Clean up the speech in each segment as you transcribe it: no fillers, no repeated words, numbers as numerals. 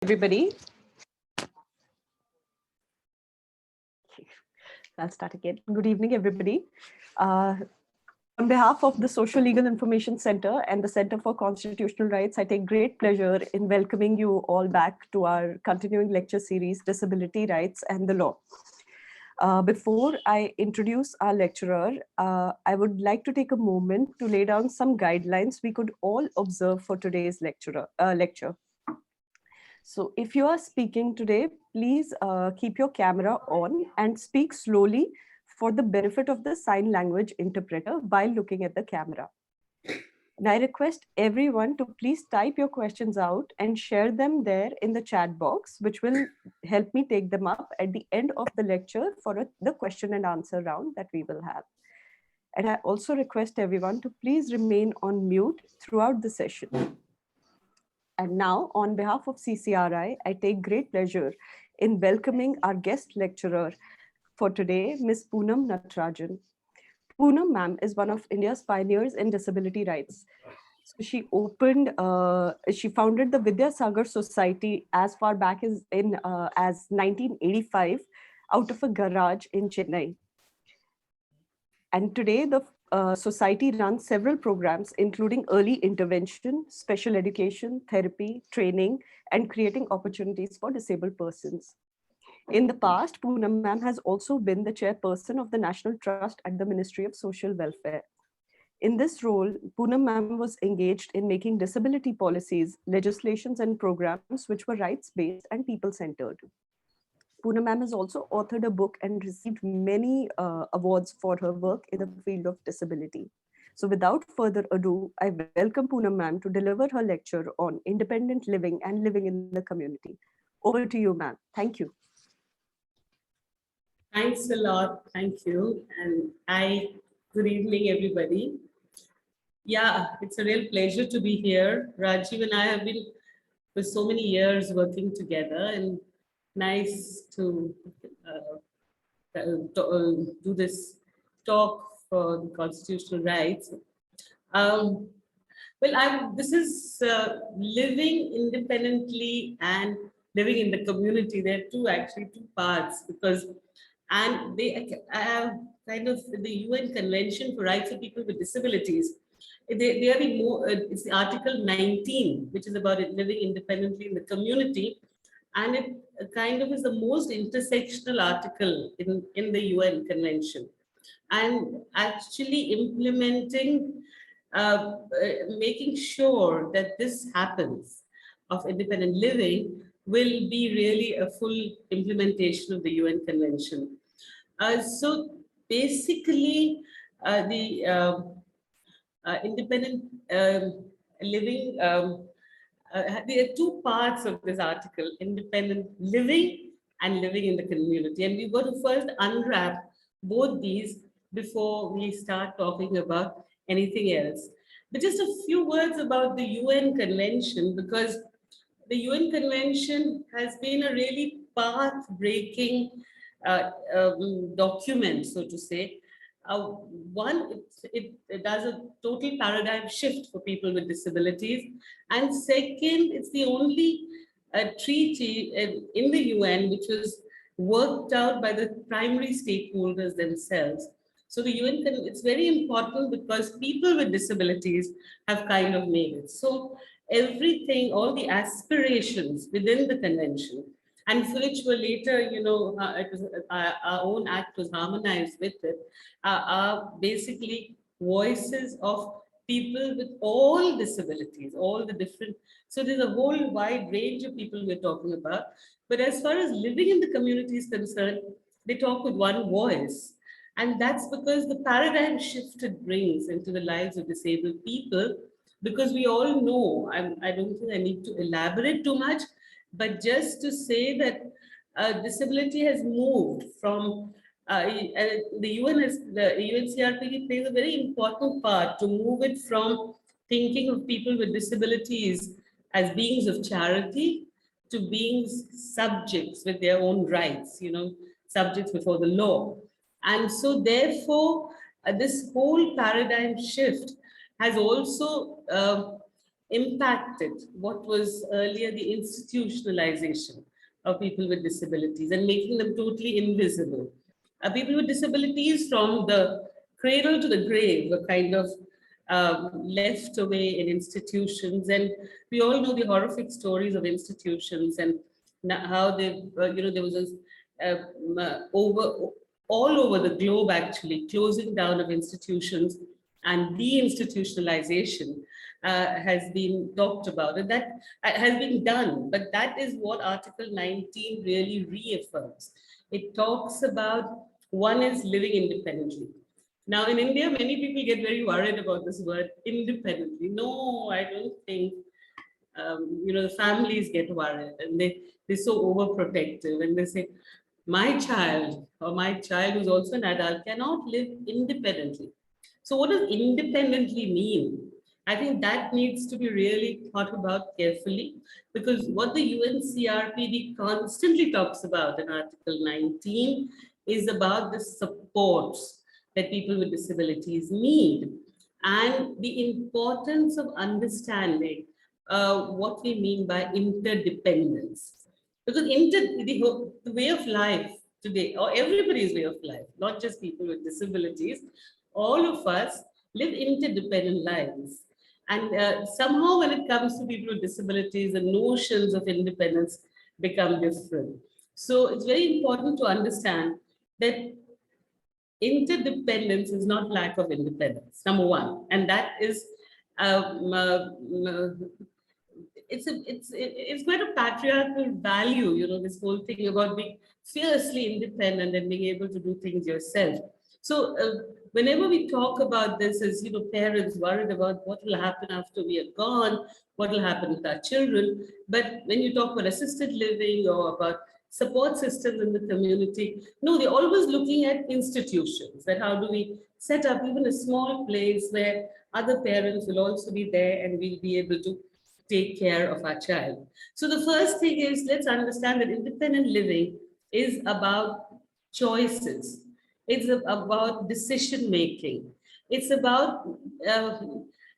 Everybody. I'll start again. Good evening, everybody. On behalf of the Socio-Legal Information Center and the Center for Constitutional Rights, I take great pleasure in welcoming you all back to our continuing lecture series, Disability Rights and the Law. Before I introduce our lecturer, I would like to take a moment to lay down some guidelines we could all observe for today's lecture. So if you are speaking today, please keep your camera on and speak slowly for the benefit of the sign language interpreter while looking at the camera. And I request everyone to please type your questions out and share them there in the chat box, which will help me take them up at the end of the lecture for the question and answer round that we will have. And I also request everyone to please remain on mute throughout the session. And now, on behalf of CCRI, I take great pleasure in welcoming our guest lecturer for today, Ms. Poonam Natarajan. Poonam ma'am is one of India's pioneers in disability rights. So she founded the Vidyasagar Society as far back as 1985 out of a garage in Chennai. And today, the society runs several programs, including early intervention, special education, therapy, training, and creating opportunities for disabled persons. In the past, Poonam ma'am has also been the chairperson of the National Trust at the Ministry of Social Welfare. In this role, Poonam ma'am was engaged in making disability policies, legislations, and programs which were rights-based and people-centered. Poonam ma'am has also authored a book and received many awards for her work in the field of disability. So without further ado, I welcome Poonam ma'am to deliver her lecture on independent living and living in the community. Over to you, ma'am. Thank you. Thanks a lot. Thank you. And good evening, everybody. Yeah, it's a real pleasure to be here. Rajiv and I have been for so many years working together, and nice to do this talk for the constitutional rights. This is living independently and living in the community. There are two parts, because they have kind of the UN Convention for Rights of People with Disabilities. They are it's the Article 19, which is about living independently in the community. And it kind of is the most intersectional article in the UN Convention. And actually implementing, making sure that this happens of independent living will be really a full implementation of the UN Convention. So basically, the independent living, there are two parts of this article: independent living and living in the community. And we've got to first unwrap both these before we start talking about anything else. But just a few words about the UN Convention, because the UN Convention has been a really path-breaking document, so to say. One, it does a total paradigm shift for people with disabilities. And second, it's the only treaty in the UN which was worked out by the primary stakeholders themselves. So the UN, it's very important because people with disabilities have kind of made it. So everything, all the aspirations within the convention, and for which were later, our own act was harmonized with it, are basically voices of people with all disabilities, all the different. So there's a whole wide range of people we're talking about. But as far as living in the community is concerned, they talk with one voice. And that's because the paradigm shift it brings into the lives of disabled people, because we all know, I don't think I need to elaborate too much, but just to say that disability has moved from, the UNCRPD plays a very important part to move it from thinking of people with disabilities as beings of charity to beings subjects with their own rights, subjects before the law. And so therefore, this whole paradigm shift has also impacted what was earlier the institutionalization of people with disabilities and making them totally invisible. People with disabilities from the cradle to the grave were kind of left away in institutions. And we all know the horrific stories of institutions and how they, there was this over all over the globe actually closing down of institutions and deinstitutionalization has been talked about, and that has been done. But that is what Article 19 really reaffirms. It talks about one is living independently. Now, in India, many people get very worried about this word independently. No, I don't think. The families get worried and they're so overprotective, and they say, my child or my child who's also an adult cannot live independently. So what does independently mean? I think that needs to be really thought about carefully, because what the UNCRPD constantly talks about in Article 19 is about the supports that people with disabilities need and the importance of understanding what we mean by interdependence. Because the way of life today, or everybody's way of life, not just people with disabilities, all of us live interdependent lives. And somehow, when it comes to people with disabilities, the notions of independence become different. So it's very important to understand that interdependence is not lack of independence, number one. And that is it's quite a patriarchal value, this whole thing about being fiercely independent and being able to do things yourself. So whenever we talk about this as, parents worried about what will happen after we are gone, what will happen with our children. But when you talk about assisted living or about support systems in the community, no, they're always looking at institutions, that how do we set up even a small place where other parents will also be there and we'll be able to take care of our child. So the first thing is, let's understand that independent living is about choices. It's about decision making. It's about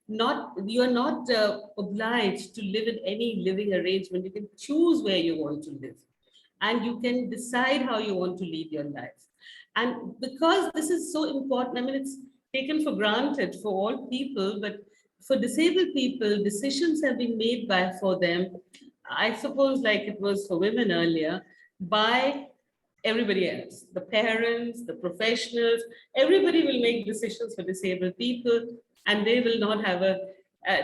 you are not obliged to live in any living arrangement. You can choose where you want to live, and you can decide how you want to lead your life. And because this is so important, I mean, it's taken for granted for all people, but for disabled people, decisions have been made for them, I suppose, like it was for women earlier, by everybody else, the parents, the professionals. Everybody will make decisions for disabled people, and they will not have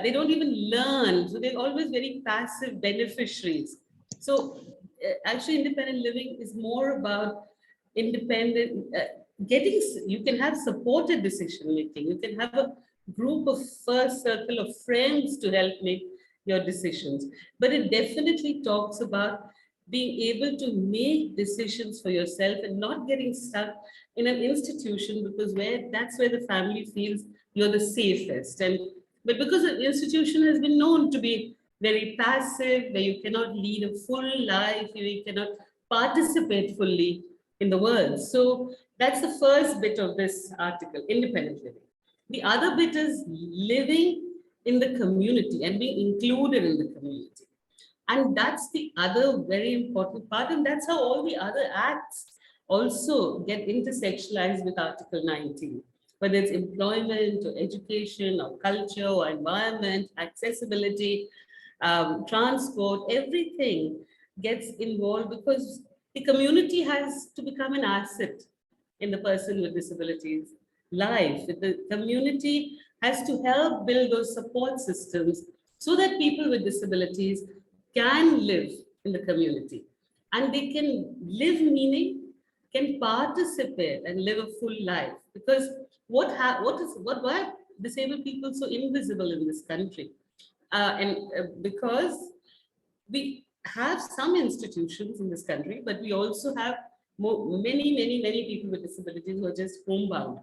they don't even learn. So they're always very passive beneficiaries. So actually, independent living is more about independent, you can have supported decision making. You can have a group of first circle of friends to help make your decisions. But it definitely talks about being able to make decisions for yourself and not getting stuck in an institution, because that's where the family feels you're the safest. But because the institution has been known to be very passive, where you cannot lead a full life, you cannot participate fully in the world. So that's the first bit of this article, independent living. The other bit is living in the community and being included in the community. And that's the other very important part. And that's how all the other acts also get intersectionalized with Article 19, whether it's employment or education or culture or environment, accessibility, transport, everything gets involved, because the community has to become an asset in the person with disabilities life. The community has to help build those support systems so that people with disabilities can live in the community and they can live meaning, can participate and live a full life. Because why are disabled people so invisible in this country? Because we have some institutions in this country, but we also have many people with disabilities who are just homebound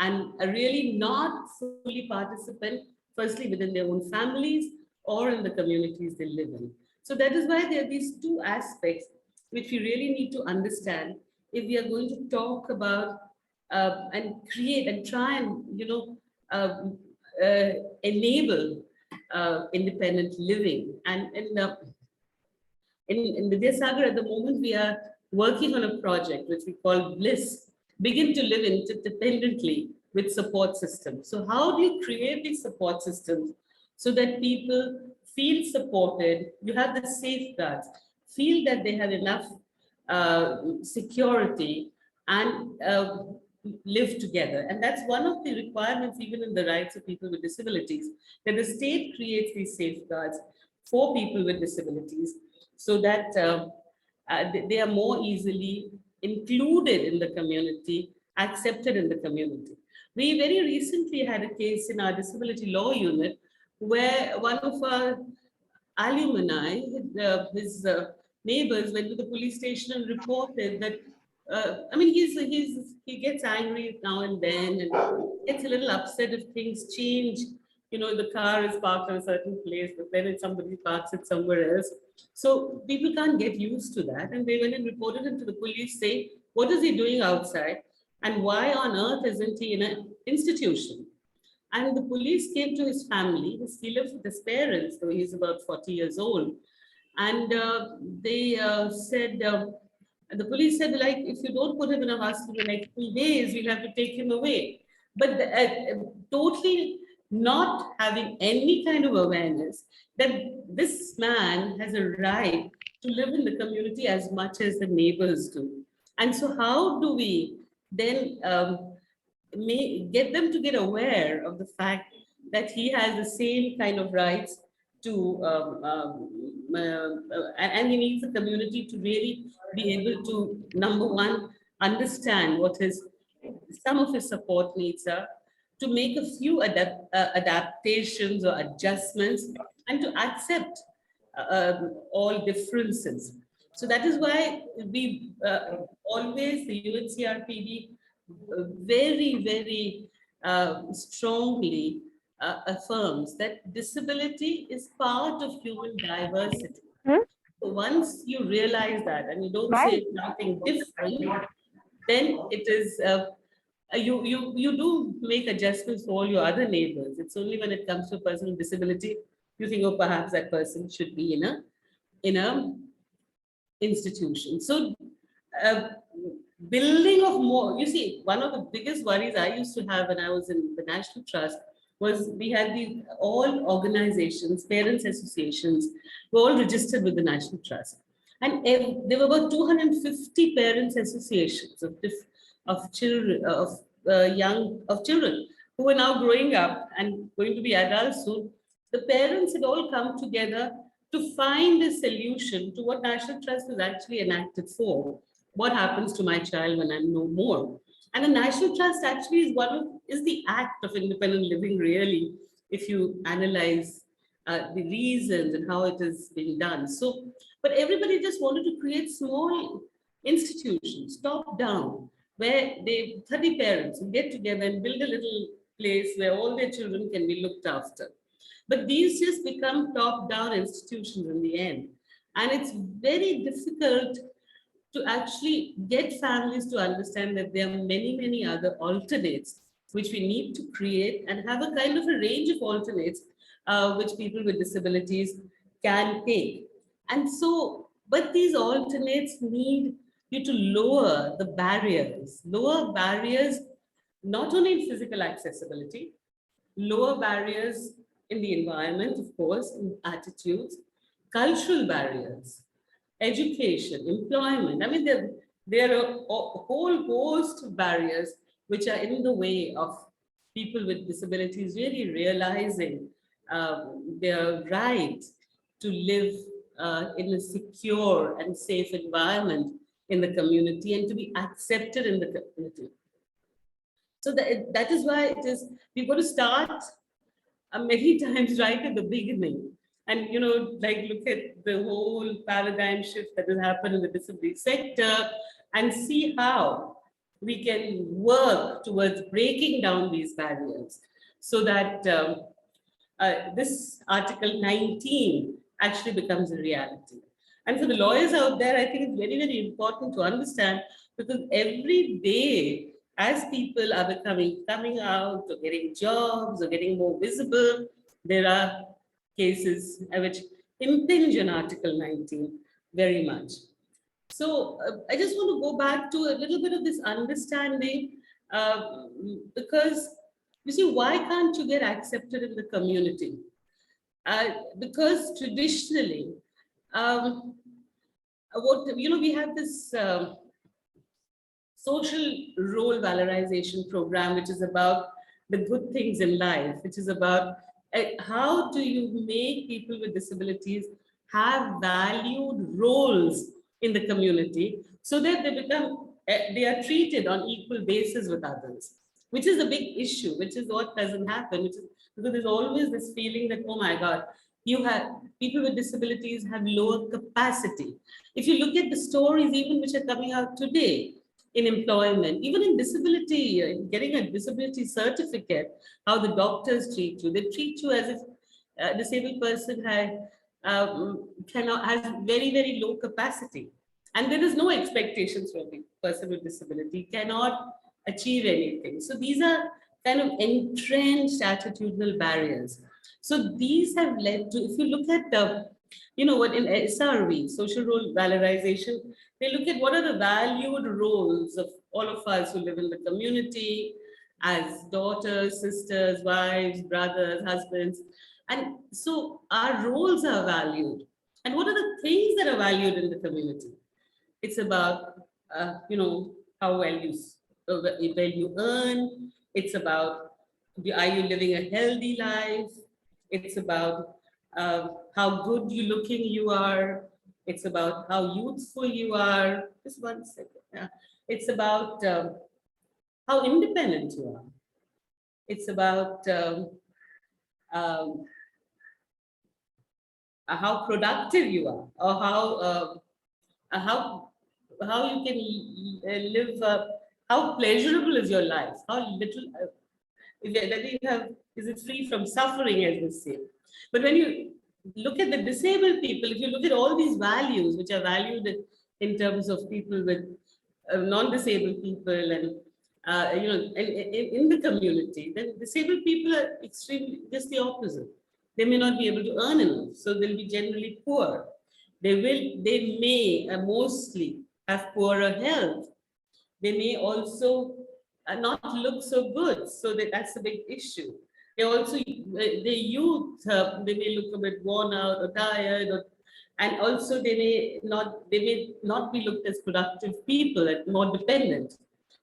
and are really not fully participant, firstly within their own families or in the communities they live in. So that is why there are these two aspects which we really need to understand if we are going to talk about and create and try and uh, enable independent living. And in Vidyasagar at the moment, we are working on a project which we call Bliss, begin to live independently with support systems. So how do you create these support systems so that people feel supported, you have the safeguards, feel that they have enough security and live together. And that's one of the requirements even in the rights of people with disabilities, that the state creates these safeguards for people with disabilities so that they are more easily included in the community, accepted in the community. We very recently had a case in our disability law unit where one of our alumni, his neighbors went to the police station and reported that, I mean, he gets angry now and then and gets a little upset if things change. You know, the car is parked in a certain place, but then if somebody parks it somewhere else. So people can't get used to that. And they went and reported him to the police saying, what is he doing outside? And why on earth isn't he in an institution? And the police came to his family. He lives with his parents, though he's about 40 years old. And they said, the police said, like, if you don't put him in a hospital in like 3 days, we'll have to take him away. But totally not having any kind of awareness that this man has a right to live in the community as much as the neighbors do. And so how do we then get them to get aware of the fact that he has the same kind of rights to, and he needs the community to really be able to, number one, understand what some of his support needs are, to make a few adaptations or adjustments, and to accept all differences. So that is why we always, the UNCRPD very, very strongly affirms that disability is part of human diversity. So once you realize that and you don't say something different, then it is you do make adjustments for all your other neighbors. It's only when it comes to a person with disability you think, oh, perhaps that person should be in a institution. So building of more, you see, one of the biggest worries I used to have when I was in the National Trust was we had these all organizations, parents associations, were all registered with the National Trust. And there were about 250 parents associations of children, of children who were now growing up and going to be adults soon. The parents had all come together to find a solution to what National Trust was actually enacted for. What happens to my child when I'm no more? And the National Trust actually is the act of independent living, really, if you analyze the reasons and how it is being done. So, but everybody just wanted to create small institutions, top down, where 30 parents will get together and build a little place where all their children can be looked after. But these just become top-down institutions in the end. And it's very difficult to actually get families to understand that there are many, many other alternates which we need to create and have a kind of a range of alternates which people with disabilities can take. And so, but these alternates need you to lower barriers, not only in physical accessibility, lower barriers in the environment, of course, in attitudes, cultural barriers, education, employment. I mean, there are a whole host of barriers which are in the way of people with disabilities really realizing their right to live in a secure and safe environment in the community and to be accepted in the community. So that is why we've got to start many times right at the beginning. And, like look at the whole paradigm shift that has happened in the disability sector and see how we can work towards breaking down these barriers so that this Article 19 actually becomes a reality. And for the lawyers out there, I think it's very, very important to understand, because every day as people are coming out or getting jobs or getting more visible, there are cases which impinge on Article 19 very much. So I just want to go back to a little bit of this understanding, because you see, why can't you get accepted in the community? Because traditionally, we have this social role valorization program, which is about the good things in life, which is about how do you make people with disabilities have valued roles in the community so that they are treated on equal basis with others, which is a big issue, which is what doesn't happen, which is because there's always this feeling that, oh my God, you have people with disabilities have lower capacity. If you look at the stories, even which are coming out today in employment, even in disability, getting a disability certificate, how the doctors treat you, they treat you as if a disabled person has very, very low capacity. And there is no expectations from the person with disability, cannot achieve anything. So these are kind of entrenched attitudinal barriers. So these have led to, if you look at what in SRV, social role valorization, they look at what are the valued roles of all of us who live in the community as daughters, sisters, wives, brothers, husbands. And so our roles are valued. And what are the things that are valued in the community? It's about, how well you earn. It's about, are you living a healthy life? It's about how good looking you are. It's about how youthful you are. Just one second. Yeah. It's about how independent you are. It's about how productive you are, or how you can live. How pleasurable is your life? How little. Whether you have, is it free from suffering, as we say. But when you look at the disabled people, if you look at all these values which are valued in terms of people with non-disabled people and in the community, then disabled people are extremely just the opposite. They may not be able to earn enough, so they'll be generally poor. They may mostly have poorer health. They may also not look so good, so that's a big issue. They also, the youth, they may look a bit worn out or tired, and also they may not be looked as productive people and more dependent.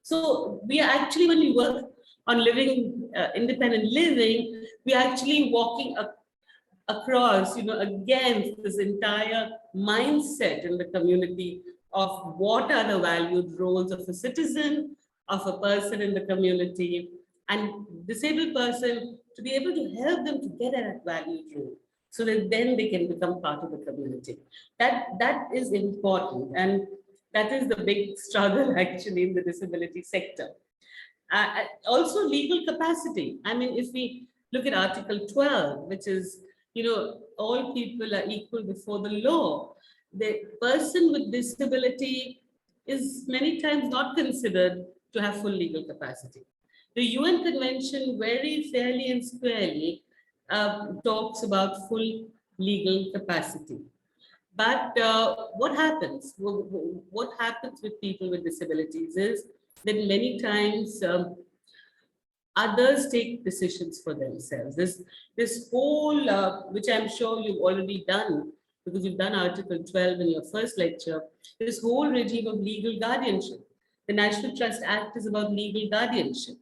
So we are actually, when we work on living independent living, we are actually walking across, against this entire mindset in the community of what are the valued roles of a citizen, of a person in the community, and disabled person to be able to help them to get a valued role so that then they can become part of the community. That is important, and that is the big struggle actually in the disability sector. Also legal capacity. I mean, if we look at Article 12, which is, all people are equal before the law. The person with disability is many times not considered to have full legal capacity. The UN Convention very fairly and squarely talks about full legal capacity. But what happens? What happens with people with disabilities is that many times others take decisions for themselves. This whole, which I'm sure you've already done, because you've done Article 12 in your first lecture, this whole regime of legal guardianship. The National Trust Act is about legal guardianship.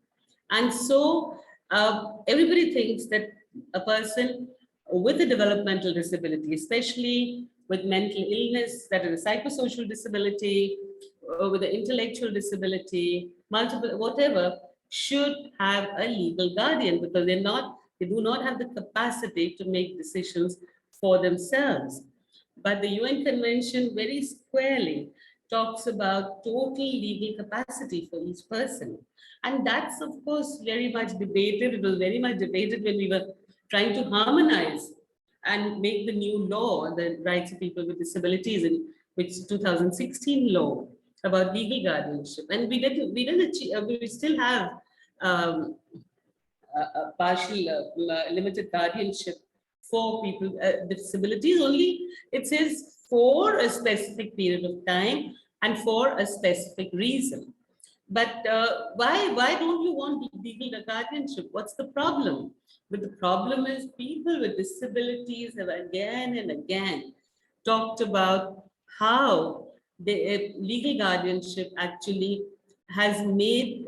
And so everybody thinks that a person with a developmental disability, especially with mental illness, that is a psychosocial disability, with an intellectual disability, multiple, whatever, should have a legal guardian because they do not have the capacity to make decisions for themselves. But the UN Convention very squarely talks about total legal capacity for each person. And that's, of course, very much debated. It was very much debated when we were trying to harmonize and make the new law, the rights of people with disabilities, in which 2016 law about legal guardianship. And we didn't achieve, we still have a partial limited guardianship for people with disabilities, only it says for a specific period of time and for a specific reason. But why don't you want legal guardianship? What's the problem? But the problem is people with disabilities have again and again talked about how the legal guardianship actually has made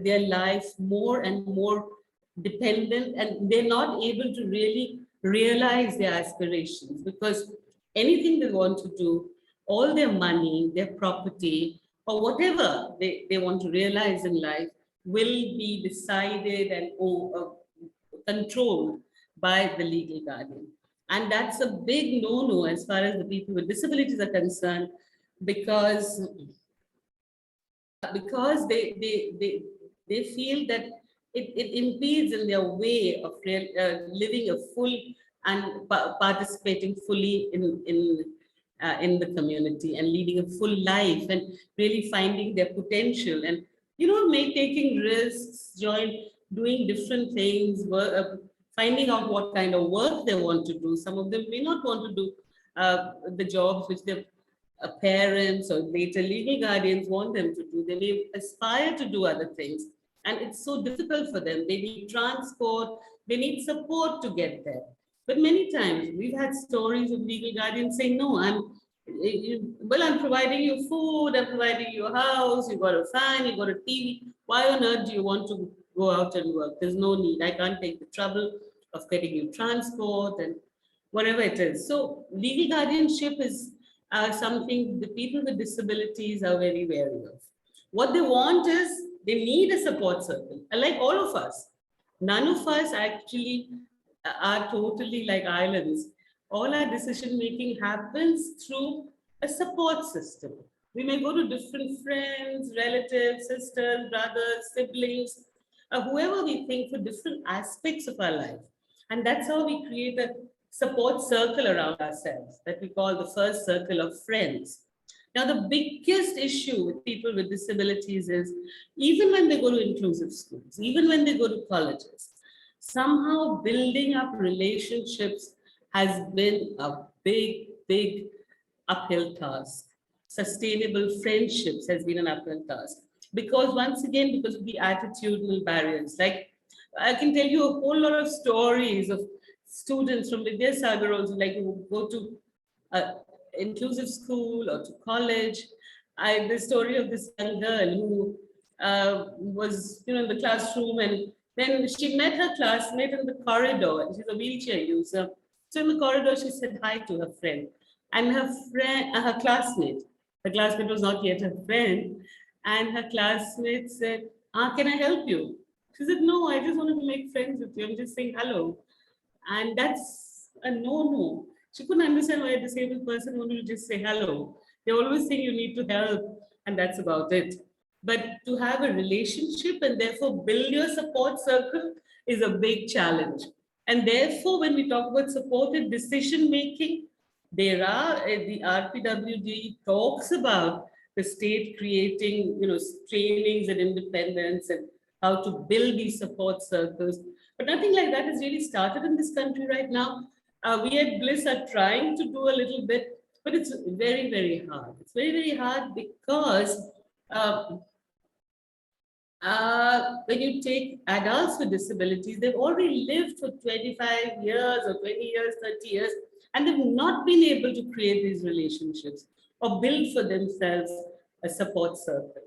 their life more and more dependent, and they're not able to really realize their aspirations, because anything they want to do, all their money, their property, or whatever they want to realize in life will be decided and controlled by the legal guardian. And that's a big no-no as far as the people with disabilities are concerned, because they feel that it impedes in their way of living a full and participating fully in the community and leading a full life and really finding their potential and taking risks, doing different things, finding out what kind of work they want to do. Some of them may not want to do the jobs which their parents or later legal guardians want them to do. They may aspire to do other things, and it's so difficult for them. They need transport, they need support to get there. But many times we've had stories of legal guardians saying, no, I'm providing you food, I'm providing you a house, you got a fan, you got a TV. Why on earth do you want to go out and work? There's no need. I can't take the trouble of getting you transport and whatever it is. So legal guardianship is something the people with disabilities are very wary of. What they want is they need a support circle, like all of us. None of us actually are totally like islands. All our decision making happens through a support system. We may go to different friends, relatives, sisters, brothers, siblings, whoever we think for different aspects of our life. And that's how we create a support circle around ourselves that we call the first circle of friends. Now, the biggest issue with people with disabilities is even when they go to inclusive schools, even when they go to colleges, somehow building up relationships has been a big uphill task. Sustainable friendships has been an uphill task. Because once again, because of the attitudinal barriers, like I can tell you a whole lot of stories of students from Vidyasagar also, like who go to inclusive school or to college. The story of this young girl who was in the classroom, and then she met her classmate in the corridor, and she's a wheelchair user. So in the corridor, she said hi to her friend, and her classmate was not yet her friend, and her classmate said, can I help you? She said, no, I just wanted to make friends with you. I'm just saying hello. And that's a no-no. She couldn't understand why a disabled person wanted to just say hello. They always think you need to help, and that's about it. But to have a relationship and therefore build your support circle is a big challenge. And therefore, when we talk about supported decision making, there are the RPWD talks about the state creating, trainings and independence and how to build these support circles. But nothing like that has really started in this country right now. We at Bliss are trying to do a little bit, but it's very, very hard. It's very, very hard because when you take adults with disabilities, they've already lived for 25 years or 20 years, 30 years, and they've not been able to create these relationships or build for themselves a support circle.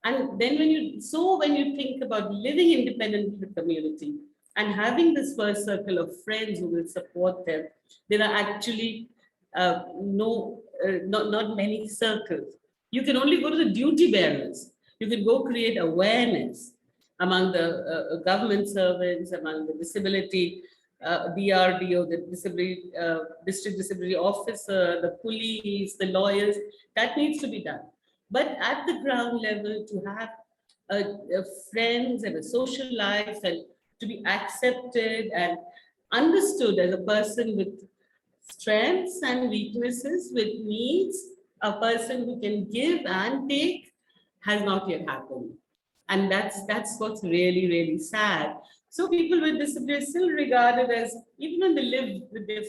And then when you think about living independently in the community and having this first circle of friends who will support them, there are actually not many circles. You can only go to the duty bearers. You can go create awareness among the government servants, among the disability, DRDO, the disability, district disability officer, the police, the lawyers. That needs to be done. But at the ground level, to have friends and a social life and to be accepted and understood as a person with strengths and weaknesses, with needs, a person who can give and take, has not yet happened. And that's what's really, really sad. So people with disabilities still regarded as, even when they live with their,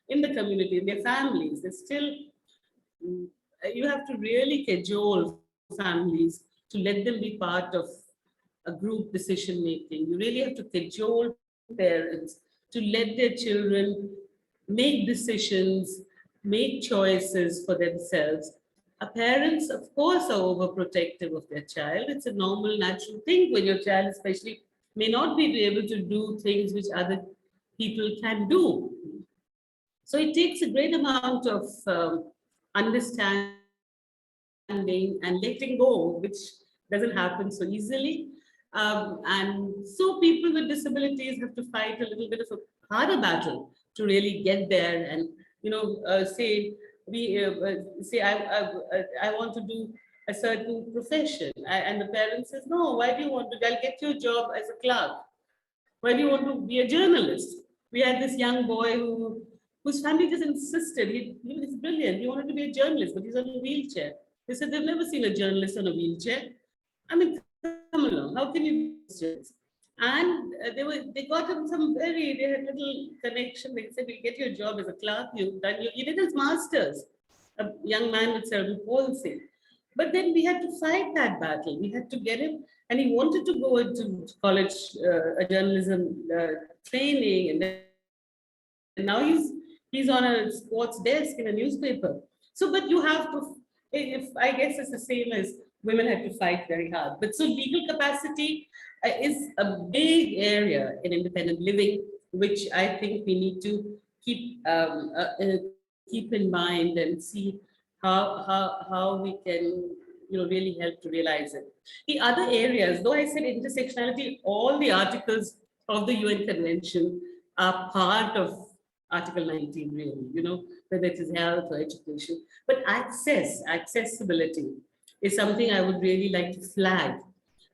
in the community, in their families, they still, you have to really cajole families to let them be part of a group decision making. You really have to cajole parents to let their children make decisions, make choices for themselves. Parents, of course, are overprotective of their child. It's a normal, natural thing when your child, especially, may not be able to do things which other people can do. So it takes a great amount of understanding and letting go, which doesn't happen so easily. And so people with disabilities have to fight a little bit of a harder battle to really get there. And say I want to do a certain profession, and the parent says, no, why do you want to? I'll get you a job as a clerk. Why do you want to be a journalist? We had this young boy whose family just insisted. He's brilliant. He wanted to be a journalist, but he's on a wheelchair. They said they've never seen a journalist on a wheelchair. I mean, come along. How can you be a journalist? And they got him they had little connection. They said, we'll get you a job as a clerk. He did his master's, a young man with cerebral palsy. But then we had to fight that battle. We had to get him, and he wanted to go into college, a journalism training, and then now he's on a sports desk in a newspaper. So, but you have to, if I guess it's the same as women had to fight very hard. But so legal capacity is a big area in independent living, which I think we need to keep in mind and see how we can really help to realize it. The other areas, though I said intersectionality, all the articles of the UN Convention are part of Article 19, really, whether it is health or education. But accessibility is something I would really like to flag,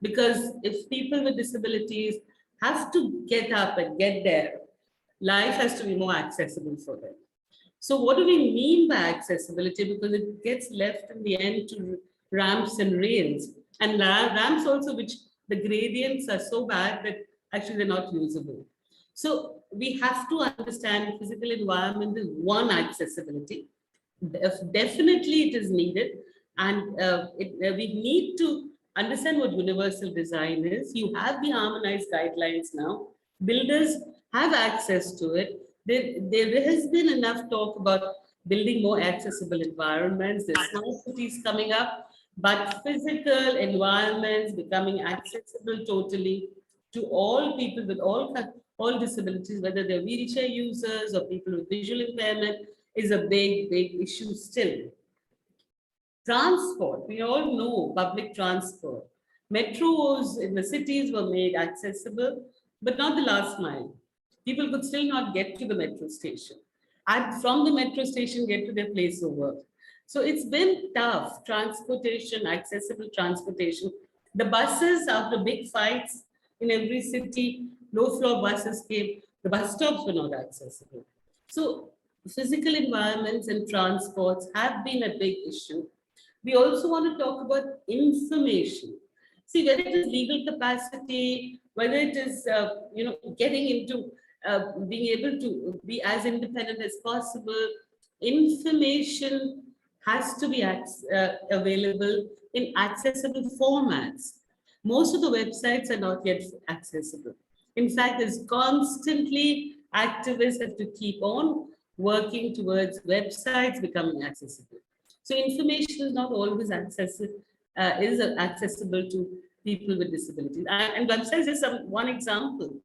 because if people with disabilities have to get up and get there, life has to be more accessible for them. So what do we mean by accessibility? Because it gets left in the end to ramps and rails. And ramps also, which the gradients are so bad that actually they're not usable. So we have to understand physical environment is one accessibility. Definitely it is needed. And we need to understand what universal design is. You have the harmonized guidelines now. Builders have access to it. There has been enough talk about building more accessible environments. There's smart cities coming up, but physical environments becoming accessible totally to all people with all disabilities, whether they're wheelchair users or people with visual impairment, is a big issue still. Transport, we all know public transport. Metros in the cities were made accessible, but not the last mile. People could still not get to the metro station, and from the metro station, get to their place of work. So it's been tough. Transportation, accessible transportation. The buses, after big fights in every city, low floor buses came, the bus stops were not accessible. So physical environments and transports have been a big issue. We also want to talk about information. See, whether it is legal capacity, whether it is getting into being able to be as independent as possible, information has to be available in accessible formats. Most of the websites are not yet accessible. In fact, there's constantly activists have to keep on working towards websites becoming accessible. So information is not always accessible to people with disabilities. And websites is one example.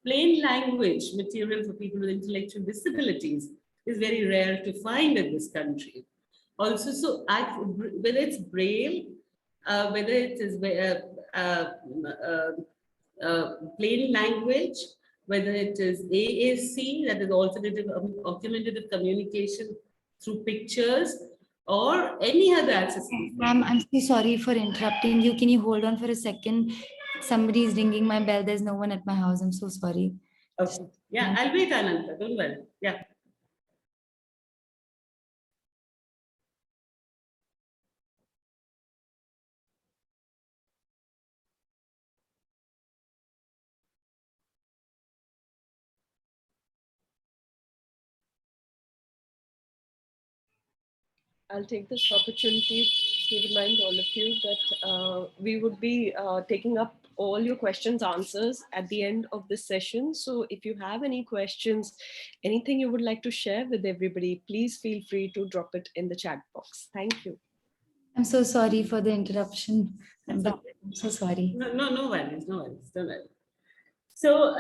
Plain language material for people with intellectual disabilities is very rare to find in this country. Also, so whether it's Braille, whether it is plain language, whether it is AAC, that is alternative augmentative communication through pictures, or any other accessibility. Ma'am, I'm so sorry for interrupting you. Can you hold on for a second? Somebody is ringing my bell. There's no one at my house. I'm so sorry. Okay. Yeah, I'll wait, Ananta. Don't worry. Yeah. I'll take this opportunity to remind all of you that we would be taking up all your questions, answers at the end of this session. So if you have any questions, anything you would like to share with everybody, please feel free to drop it in the chat box. Thank you. I'm so sorry for the interruption. That's But okay. I'm so sorry. No worries, no worries, don't worry. So,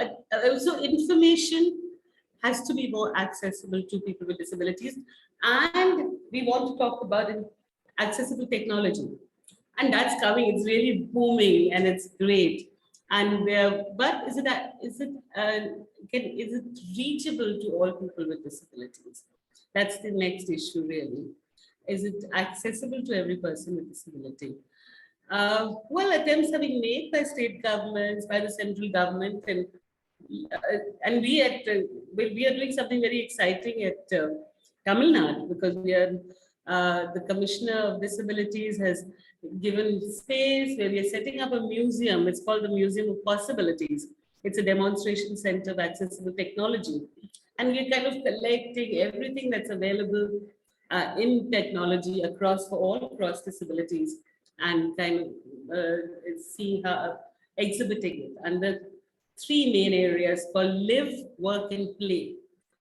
so information has to be more accessible to people with disabilities, and we want to talk about accessible technology, and that's coming. It's really booming, and it's great. And but is it reachable to all people with disabilities? That's the next issue, really. Is it accessible to every person with disability? Well, attempts have been made by state governments, by the central government, and we are doing something very exciting at Tamil Nadu, because the Commissioner of Disabilities has given space where we are setting up a museum. It's called the Museum of Possibilities. It's a demonstration center of accessible technology, and we're kind of collecting everything that's available in technology across for all cross disabilities, and kind of seeing how exhibiting it. And the three main areas called live, work, and play.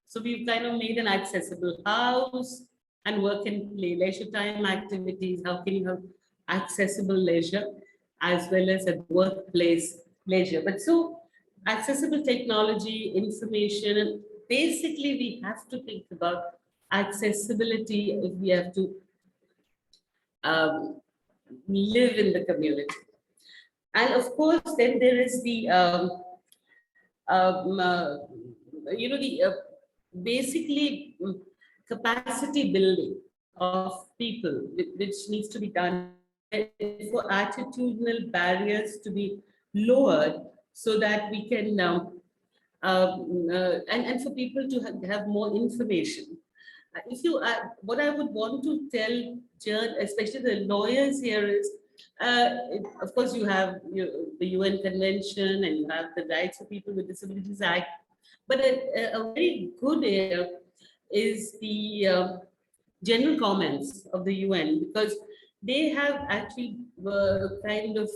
So we've kind of made an accessible house and work and play, leisure time activities. How can you have accessible leisure as well as a workplace leisure? But so accessible technology, information, and basically we have to think about accessibility if we have to um, live in the community. And of course, then there is the um, uh, the basically capacity building of people, which needs to be done for attitudinal barriers to be lowered, so that we can and for people to have more information. If you what I would want to tell especially the lawyers here is, of course you have the UN Convention, and you have the Rights of People with Disabilities Act, but a very good area is the general comments of the UN, because they have actually kind of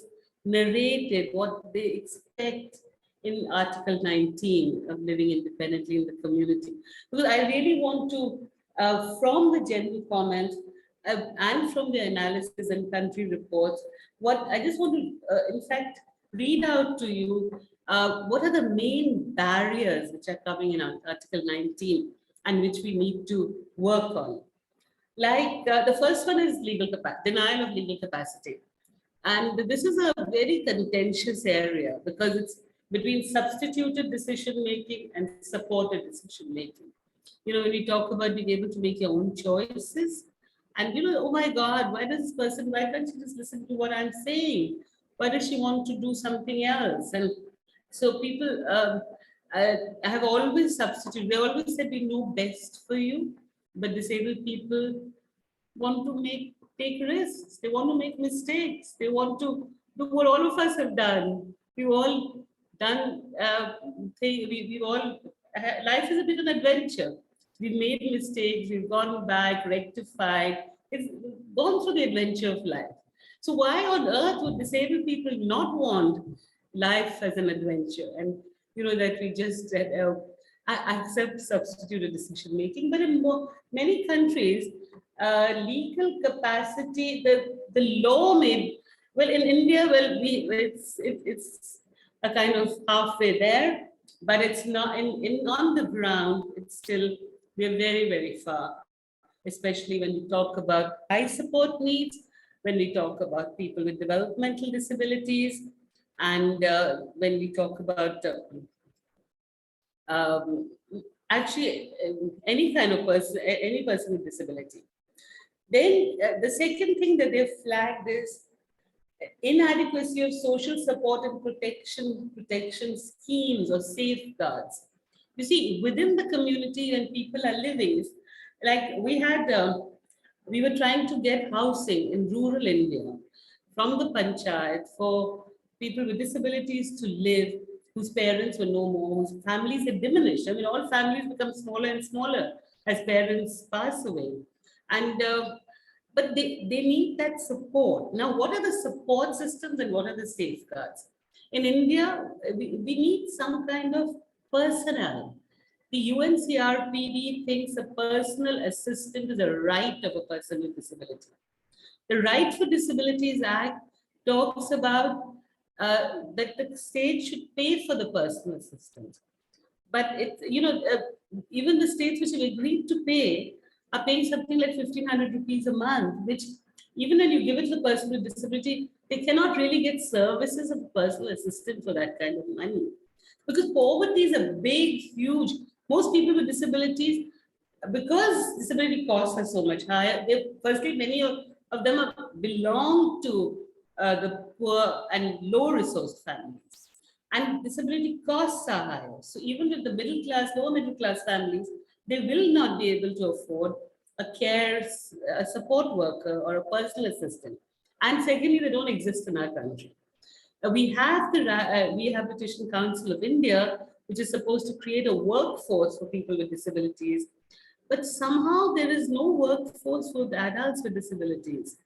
narrated what they expect in Article 19 of living independently in the community. Because I really want to, from the general comments and from the analysis and country reports, what I just want to, in fact, read out to you what are the main barriers which are coming in Article 19 and which we need to work on. Like the first one is denial of legal capacity. And this is a very contentious area, because it's between substituted decision making and supported decision making. When we talk about being able to make your own choices, and oh my God, why can't she just listen to what I'm saying? Why does she want to do something else? And so people have always substituted. They always said we know best for you, but disabled people want to take risks. They want to make mistakes. They want to do what all of us have done. We've all done we've all life is a bit of an adventure. We've made mistakes. We've gone back, rectified. It's gone through the adventure of life. So why on earth would disabled people not want life as an adventure? And that we just accept substituted decision making. But in many countries, legal capacity, the law may, well, in India, well, it's a kind of halfway there, but it's not in on the ground. It's still, we're very, very far, especially when we talk about high support needs, when we talk about people with developmental disabilities, and when we talk about um, actually any kind of person, any person with disability. Then the second thing that they've flagged is inadequacy of social support and protection schemes or safeguards. You see, within the community when people are living, like we were trying to get housing in rural India from the panchayat for people with disabilities to live, whose parents were no more, whose families had diminished. I mean, all families become smaller and smaller as parents pass away. And but they need that support. Now, what are the support systems and what are the safeguards? In India, we need some kind of personnel. The UNCRPD thinks a personal assistant is a right of a person with disability. The Right for Disabilities Act talks about that the state should pay for the personal assistant. But even the states which have agreed to pay are paying something like 1,500 rupees a month, which even when you give it to the person with disability, they cannot really get services of personal assistant for that kind of money. Because poverty is a big, huge, most people with disabilities, because disability costs are so much higher, firstly, many of them belong to the poor and low resource families. And disability costs are higher. So even with the middle class, lower middle class families, they will not be able to afford a support worker or a personal assistant. And secondly, they don't exist in our country. We have the Rehabilitation Council of India, which is supposed to create a workforce for people with disabilities. But somehow there is no workforce for the adults with disabilities.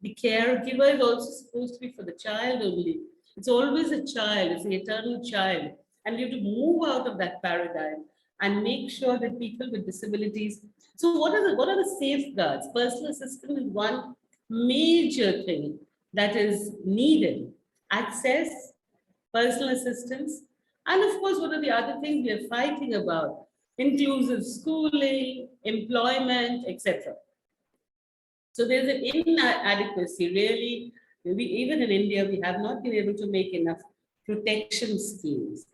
The caregiver is also supposed to be for the child only. It's always a child, it's the eternal child. And we have to move out of that paradigm and make sure that people with disabilities. So, what are the safeguards? Personal assistance is one major thing that is needed. Access, personal assistance, and of course, what are the other things we are fighting about? Inclusive schooling, employment, etc. So there's an inadequacy, really. Even in India, we have not been able to make enough protection schemes.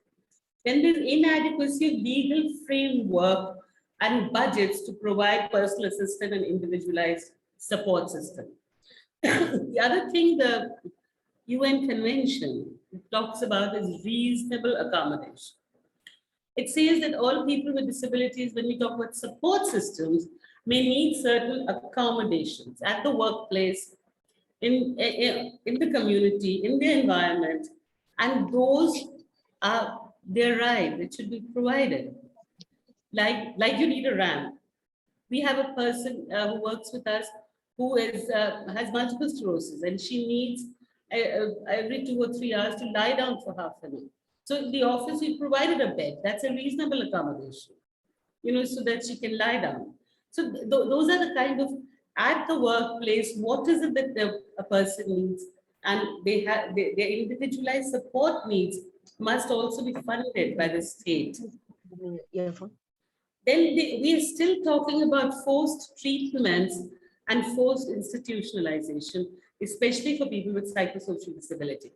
Then there's inadequacy of legal framework and budgets to provide personal assistance and individualized support system. The other thing the UN Convention talks about is reasonable accommodation. It says that all people with disabilities, when we talk about support systems, may need certain accommodations at the workplace, in the community, in the environment, and those are their right. It should be provided. Like you need a ramp. We have a person who works with us who has multiple sclerosis, and she needs every 2 or 3 hours to lie down for half an hour. So in the office, we provided a bed. That's a reasonable accommodation, so that she can lie down. So those are the kind of, at the workplace, what is it that a person needs? And their individualized support needs must also be funded by the state. Then we are still talking about forced treatments and forced institutionalization, especially for people with psychosocial disability.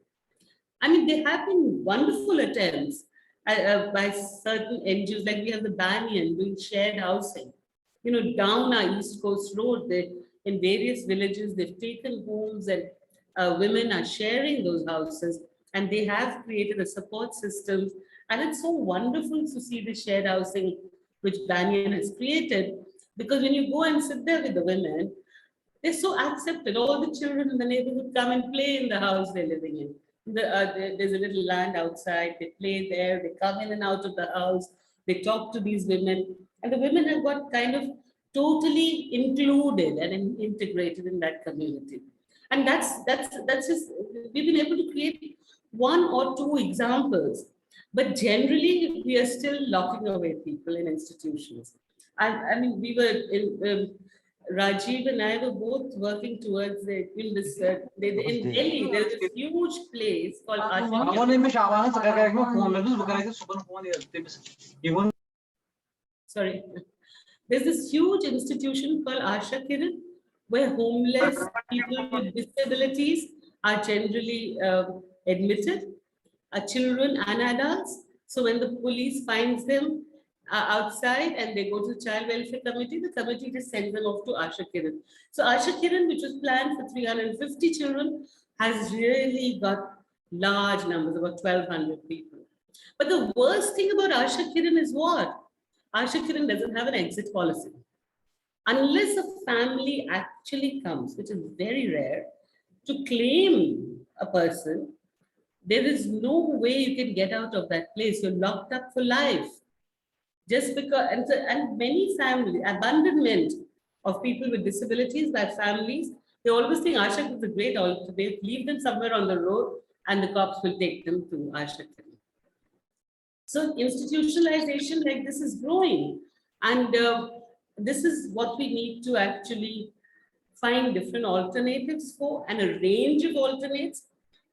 I mean, there have been wonderful attempts by certain NGOs, like we have the Banyan doing shared housing. Down our East Coast Road, in various villages, they've taken homes and women are sharing those houses, and they have created a support system. And it's so wonderful to see the shared housing which Banyan has created, because when you go and sit there with the women, they're so accepted. All the children in the neighborhood come and play in the house they're living in. There's a little land outside. They play there. They come in and out of the house. They talk to these women, and the women have got kind of totally included and integrated in that community. And that's just, we've been able to create 1 or 2 examples, but generally we are still locking away people in institutions. I mean, we were in. Rajiv and I were both working towards it in this. In Delhi, there's this huge place called Sorry. There's this huge institution called Asha Kiran, where homeless people with disabilities are generally admitted, children and adults. So when the police finds them outside and they go to the Child Welfare Committee, the committee just sends them off to Asha Kiran. So Asha Kiran, which was planned for 350 children, has really got large numbers, about 1,200 people. But the worst thing about Asha Kiran is what? Asha Kiran doesn't have an exit policy. Unless a family actually comes, which is very rare, to claim a person, there is no way you can get out of that place. You're locked up for life. Just because, and many families, abandonment of people with disabilities by families. They always think Ashak is a great alternate, leave them somewhere on the road and the cops will take them to Ashak. So institutionalization like this is growing, and this is what we need to actually find different alternatives for, and a range of alternates.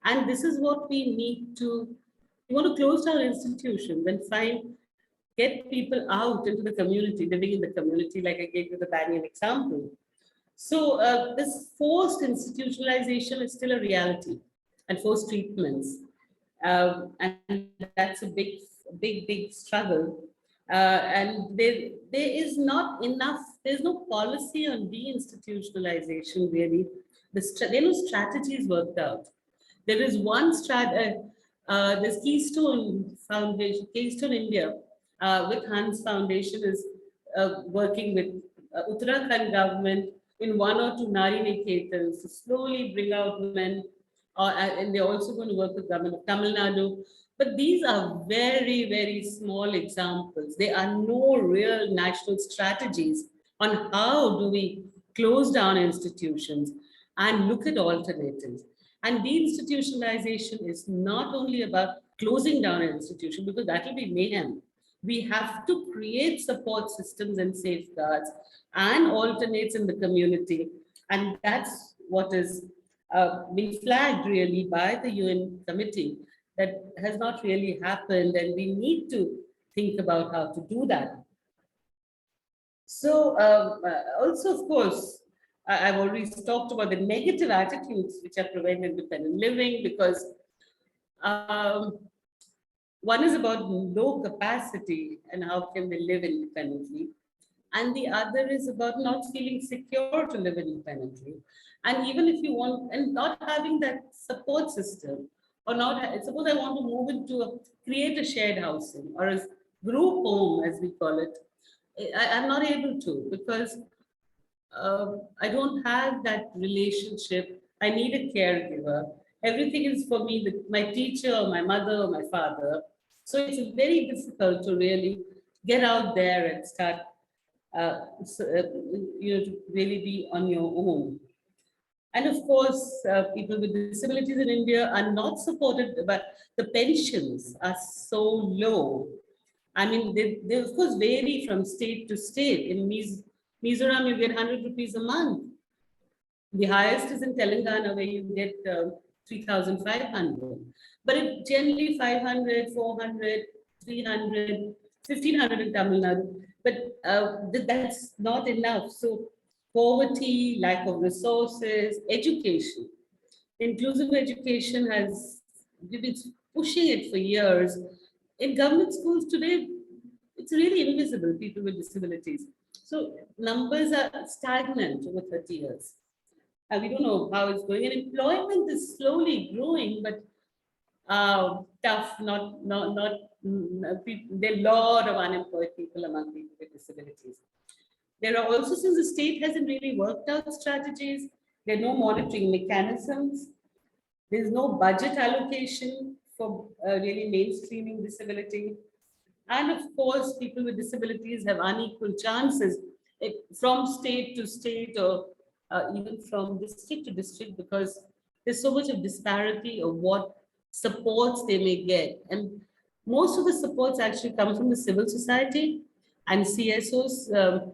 And this is what we need to, we want to close down institutions and get people out into the community, living in the community, like I gave you the Banyan example. So this forced institutionalization is still a reality, and forced treatments. And that's a big struggle. And there is not enough, there's no policy on deinstitutionalization really. There are no strategies worked out. There is one there's Keystone Foundation, Keystone India, with Hans Foundation is working with Uttarakhand government in one or two Nari Niketans to slowly bring out women, and they're also going to work with government of Tamil Nadu. But these are very small examples. There are no real national strategies on how do we close down institutions and look at alternatives. And deinstitutionalization is not only about closing down an institution, because that will be mayhem. We have to create support systems and safeguards and alternates in the community. And that's what is being flagged really by the UN committee, that has not really happened, and we need to think about how to do that. So also, of course, I've already talked about the negative attitudes which are preventing independent living, because one is about low capacity and how can they live independently. And the other is about not feeling secure to live independently. And even if you want, and not having that support system, or not, suppose I want to move into create a shared housing or a group home, as we call it. I'm not able to, because I don't have that relationship. I need a caregiver. Everything is for me, my teacher or my mother or my father. So it's very difficult to really get out there and start, to really be on your own. And of course, people with disabilities in India are not supported, but the pensions are so low. I mean, they of course vary from state to state. In Mizoram, you get 100 rupees a month. The highest is in Telangana, where you get 3,500. But it generally 500, 400, 300, 1,500 in Tamil Nadu. But that's not enough. So poverty, lack of resources, education. Inclusive education we've been pushing it for years. In government schools today, it's really invisible, people with disabilities. So numbers are stagnant over 30 years. And we don't know how it's going. And employment is slowly growing, but tough, there are a lot of unemployed people among people with disabilities. There are also, since the state hasn't really worked out strategies, there are no monitoring mechanisms, there's no budget allocation for really mainstreaming disability. And of course, people with disabilities have unequal chances from state to state, or even from district to district, because there's so much of disparity of what supports they may get. And most of the supports actually come from the civil society and CSOs,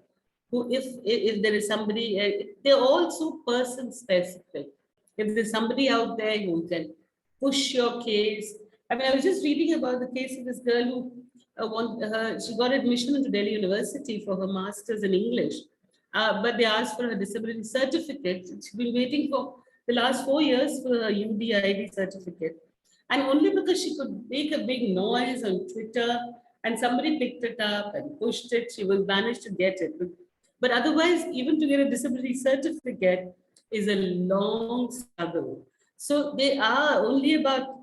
who, if there is somebody, they're also person specific. If there's somebody out there who can push your case. I mean, I was just reading about the case of this girl who she got admission into Delhi University for her master's in English, but they asked for her disability certificate. She's been waiting for the last 4 years for her UDID certificate. And only because she could make a big noise on Twitter and somebody picked it up and pushed it, she was managed to get it. But otherwise, even to get a disability certificate is a long struggle. So they are only about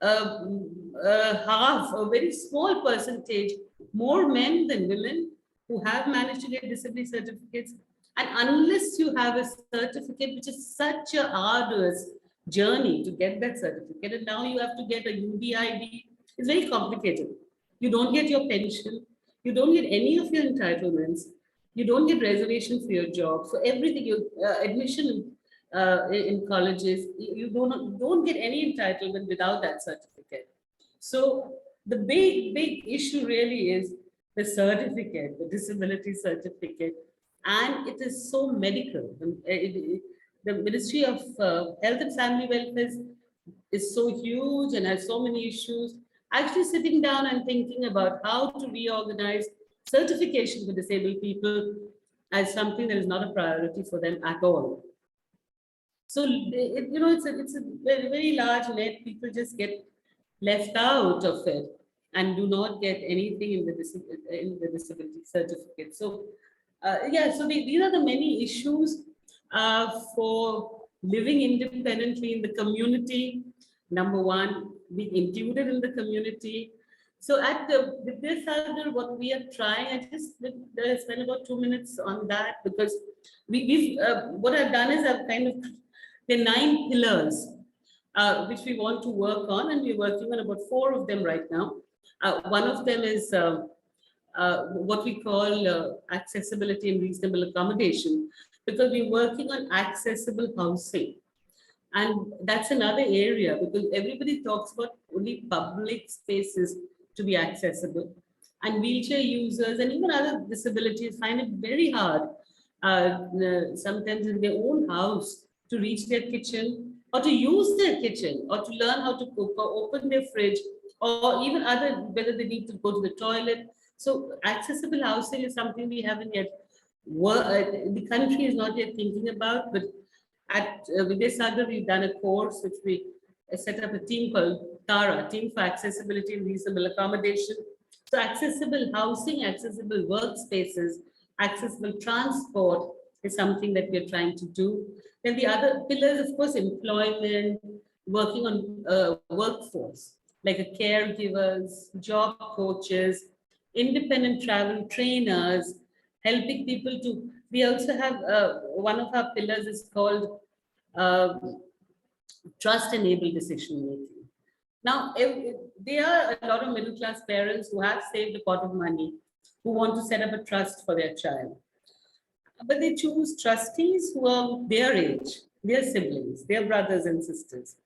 half, a very small percentage, more men than women who have managed to get disability certificates. And unless you have a certificate, which is such an arduous journey to get that certificate, and now you have to get a UDID, it's very complicated. You don't get your pension, you don't get any of your entitlements, You don't get reservation for your job. So everything, you admission in colleges, you don't get any entitlement without that certificate. So the big issue really is the certificate, the disability certificate, and it is so medical. The Ministry of Health and Family Welfare is so huge and has so many issues. Actually sitting down and thinking about how to reorganize certification for disabled people as something that is not a priority for them at all. So, it's a very, very large net. People just get left out of it and do not get anything in the disability certificate. So, these are the many issues for living independently in the community. Number one, being included in the community. So with this, what we are trying, I just spend about 2 minutes on that, because what I've done is I've kind of, there are 9 pillars which we want to work on, and we're working on about 4 of them right now. One of them is what we call accessibility and reasonable accommodation, because we're working on accessible housing. And that's another area, because everybody talks about only public spaces to be accessible. And wheelchair users and even other disabilities find it very hard, sometimes in their own house, to reach their kitchen, or to use their kitchen, or to learn how to cook, or open their fridge, or even whether they need to go to the toilet. So accessible housing is something we haven't yet, the country is not yet thinking about, but at Vidyasagar, we've done a course which we set up a team called TARA, Team for Accessibility and Reasonable Accommodation. So accessible housing, accessible workspaces, accessible transport is something that we're trying to do. Then the other pillars, of course, employment, working on workforce, like caregivers, job coaches, independent travel trainers, helping people to, we also have one of our pillars is called trust-enabled decision-making. Now, there are a lot of middle-class parents who have saved a pot of money, who want to set up a trust for their child. But they choose trustees who are their age, their siblings, their brothers and sisters.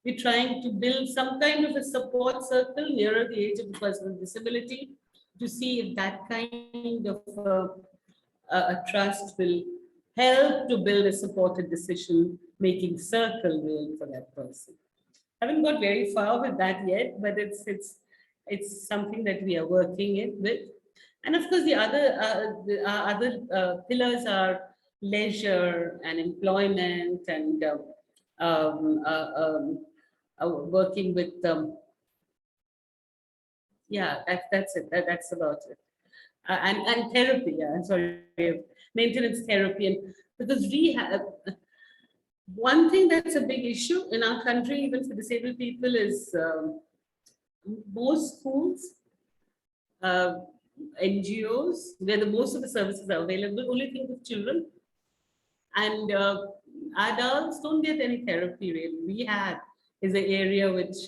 We're trying to build some kind of a support circle nearer the age of the person with disability, to see if that kind of a trust will help to build a supported decision-making circle really for that person. Haven't got very far with that yet, but it's something that we are working with. And of course, the other pillars are leisure and employment, and working with that's it. That's about it. And therapy. Yeah, I'm sorry, maintenance therapy, and because rehab. One thing that's a big issue in our country, even for disabled people, is most schools, NGOs, where most of the services are available, only think of children, and adults don't get any therapy really. Rehab is an area which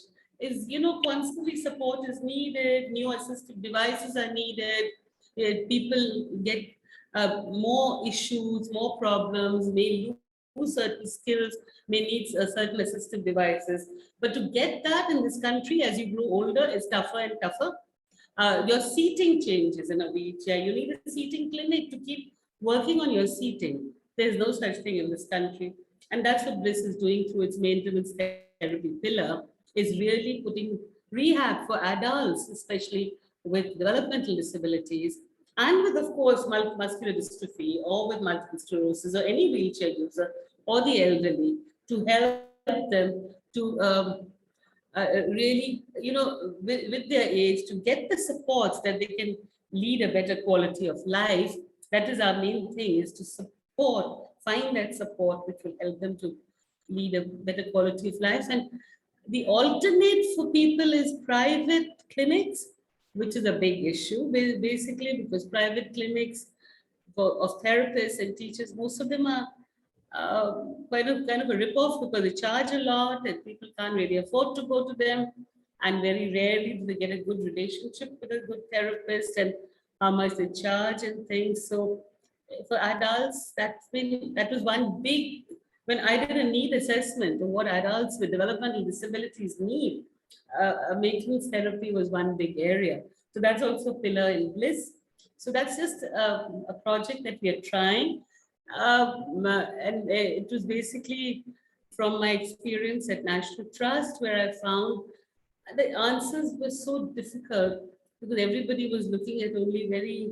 is, constantly support is needed, new assistive devices are needed, people get more issues, more problems, may lose certain skills, may need certain assistive devices. But to get that in this country, as you grow older, is tougher and tougher. Your seating changes in a wheelchair. You need a seating clinic to keep working on your seating. There's no such thing in this country. And that's what BLISS is doing through its maintenance therapy pillar, is really putting rehab for adults, especially with developmental disabilities, and with, of course, muscular dystrophy, or with multiple sclerosis, or any wheelchair user, or the elderly, to help them to really, with their age, to get the supports that they can lead a better quality of life. That is our main thing, is to find that support which will help them to lead a better quality of life. And the alternate for people is private clinics, which is a big issue, basically, because private clinics of therapists and teachers, most of them are kind of a rip-off, because they charge a lot and people can't really afford to go to them, and very rarely do they get a good relationship with a good therapist, and how much they charge and things. So for adults, that was one big, when I did a need assessment of what adults with developmental disabilities need, maintenance therapy was one big area. So that's also a pillar in Bliss. So that's just a project that we are trying. And it was basically from my experience at National Trust, where I found the answers were so difficult because everybody was looking at only very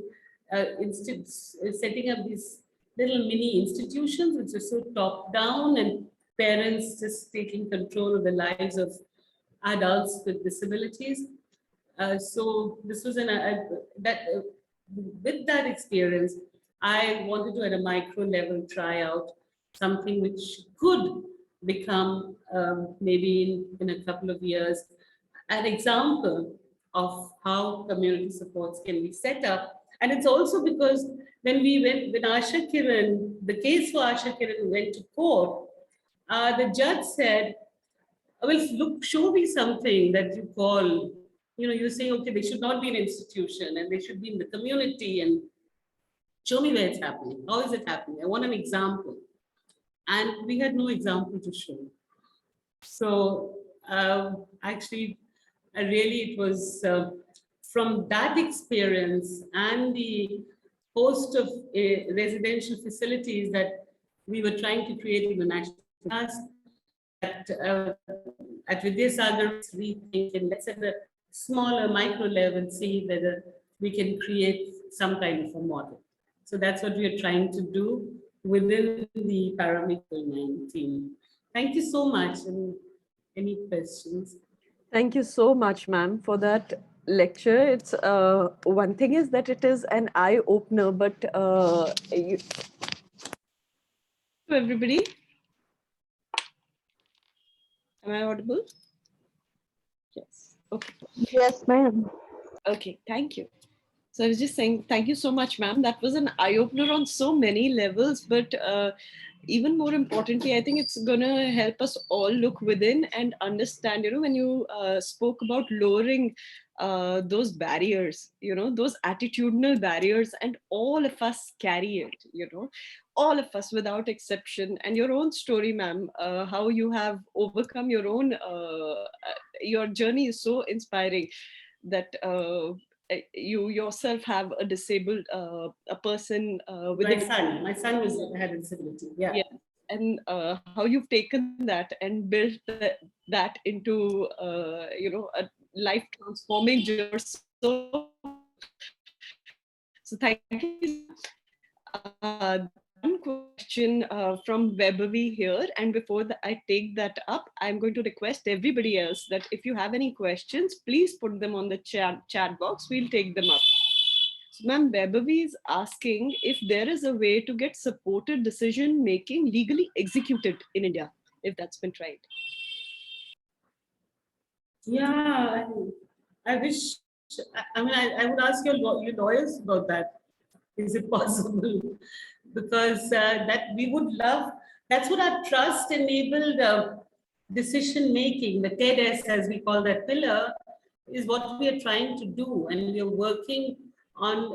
setting up these little mini institutions, which are so top down, and parents just taking control of the lives of adults with disabilities. So this was with that experience, I wanted to at a micro level try out something which could become maybe in a couple of years an example of how community supports can be set up. And it's also because when Asha Kiran, the case for Asha Kiran went to court, the judge said, well, look, show me something that you call, you're saying, okay, they should not be an institution and they should be in the community, and show me where it's happening. How is it happening? I want an example. And we had no example to show. So actually, it was from that experience and the host of residential facilities that we were trying to create in the National Trust, that at Vidyasagar, we think, and let's at a smaller micro level see whether we can create some kind of a model. So that's what we are trying to do within the Paramedical 9 team. Thank you so much. And any questions? Thank you so much, ma'am, for that lecture. It's one thing is that it is an eye opener, but everybody, am I audible? Yes. Okay. Yes, ma'am. Okay. Thank you. So I was just saying, thank you so much, ma'am. That was an eye opener on so many levels, but even more importantly, I think it's going to help us all look within and understand, when you spoke about lowering those barriers, those attitudinal barriers, and all of us carry it, all of us without exception. And your own story, ma'am, how you have overcome your own, your journey is so inspiring that you yourself have a disabled a person with my son had a disability. Yeah. And how you've taken that and built that into a life transforming journey. So thank you. One question from Webavi here, and before I take that up, I'm going to request everybody else that if you have any questions, please put them on the chat box. We'll take them up. So, ma'am, Webavi is asking if there is a way to get supported decision making legally executed in India, if that's been tried. Yeah, I wish. I mean, I would ask your lawyers about that. Is it possible? Because that we would love. That's what our trust enabled decision making. The TEDS, as we call that pillar, is what we are trying to do, and we are working on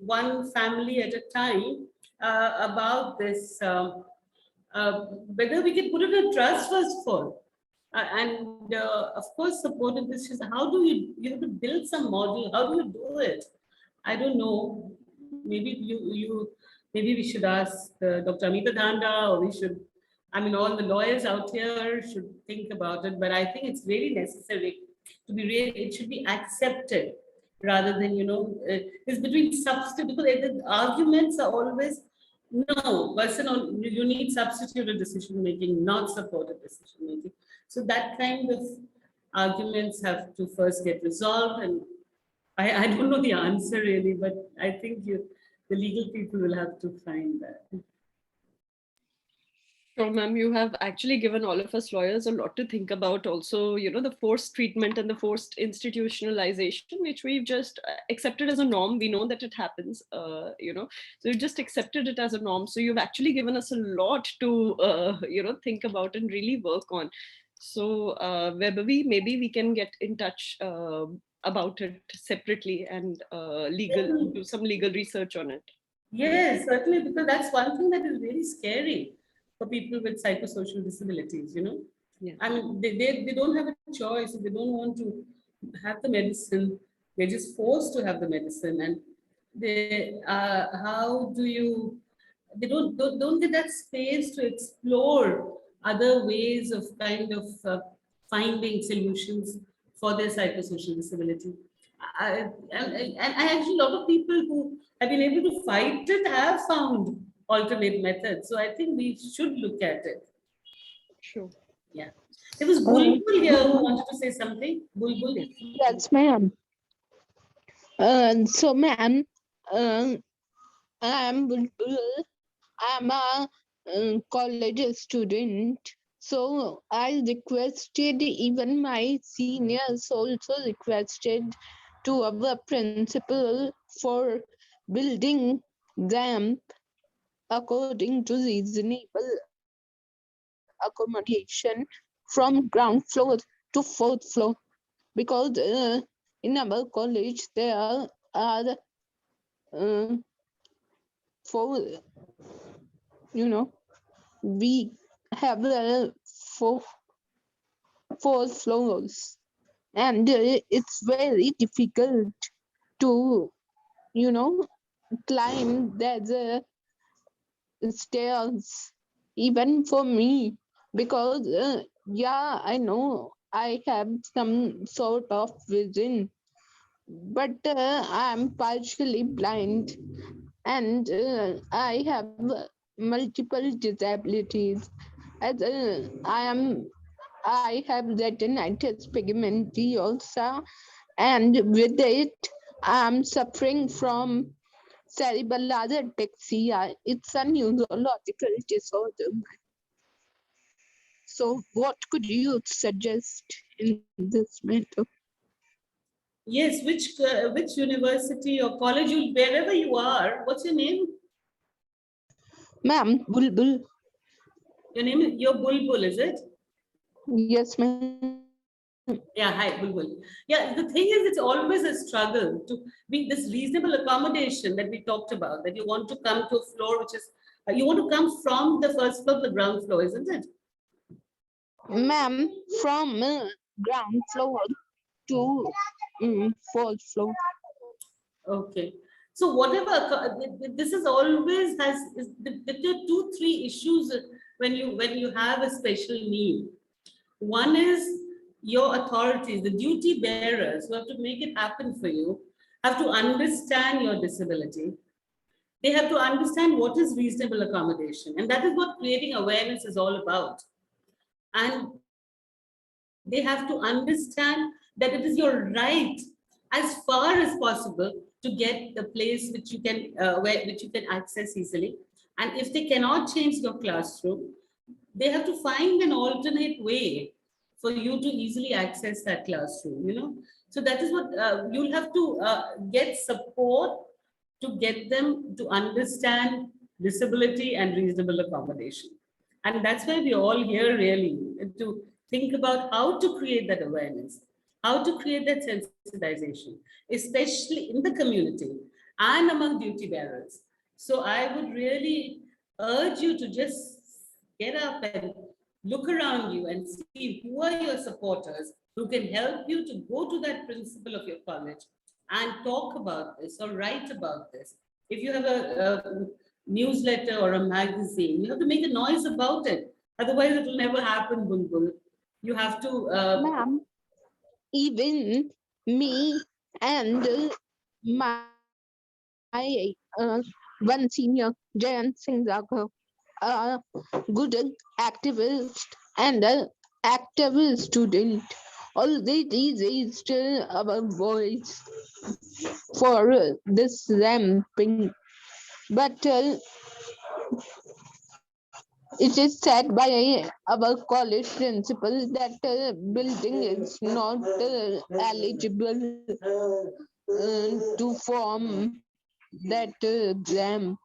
one family at a time about this. Whether we can put it in trust first of all. And of course, supported this is how do you have to build some model? How do you do it? I don't know. Maybe maybe we should ask Dr. Amita Dhanda, or we should. I mean, all the lawyers out here should think about it. But I think it's really necessary to be it should be accepted rather than it's between substitute, because the arguments are always no you need substituted decision making, not supported decision making. So that kind of arguments have to first get resolved, and I don't know the answer really, but I think the legal people will have to find that. Sure, ma'am, you have actually given all of us lawyers a lot to think about also, the forced treatment and the forced institutionalization, which we've just accepted as a norm. We know that it happens, so you've just accepted it as a norm. So you've actually given us a lot to, think about and really work on. So Webavi, maybe we can get in touch about it separately and do some legal research on it. Yes, certainly, because that's one thing that is very scary for people with psychosocial disabilities, you know. Yeah. I mean, they don't have a choice. If they don't want to have the medicine, they're just forced to have the medicine. And how do you, they don't get that space to explore other ways of kind of finding solutions for their psychosocial disability. And I actually, a lot of people who have been able to fight it have found alternate methods. So I think we should look at it. Sure. Yeah. There was Uh, Bulbul here who wanted to say something. Bulbul. Yes. yes, ma'am. So, ma'am, uh, I'm Bulbul. I'm a college student. So I requested, even my seniors also requested to our principal for building them according to reasonable accommodation from ground floor to fourth floor, because in our college there are uh, four, you know, we have four floors, and it's very difficult to, you know, climb the stairs, even for me, because yeah, I know I have some sort of vision, but I'm partially blind, and I have multiple disabilities. As I have retinitis pigmentosa, and with it, I'm suffering from cerebral ataxia. It's a neurological disorder. So, what could you suggest in this matter? Yes, which university or college, wherever you are, what's your name? Ma'am, Bulbul. Your name is your Bulbul, is it? Yes, ma'am. Yeah, hi, Bulbul. Yeah, the thing is, it's always a struggle to be this reasonable accommodation that we talked about, that you want to come to a floor which is, you want to come from the first floor to the ground floor, isn't it? Ma'am, from ground floor to fourth floor. Okay. So whatever, this is always the two, three issues when you have a special need. One is your authorities, the duty bearers who have to make it happen for you, have to understand your disability. They have to understand what is reasonable accommodation. And that is what creating awareness is all about. And they have to understand that it is your right, as far as possible, to get the place which you can which you can access easily. And if they cannot change your classroom, they have to find an alternate way for you to easily access that classroom, you know. So that is what you'll have to get support to get them to understand disability and reasonable accommodation. And that's why we're all here, really, to think about how to create that awareness, how to create that sensitization, especially in the community and among duty bearers. So I would really urge you to just get up and look around you and see who are your supporters who can help you to go to that principal of your college and talk about this or write about this. If you have a newsletter or a magazine, you have to make a noise about it. Otherwise, it will never happen, Bulbul. You have to. Ma'am, even me and my one senior, Jayan Singh Raghav, a good activist and a activist student, already raised our voice for this ramping. But it is said by our college principal that building is not eligible to form that ramp.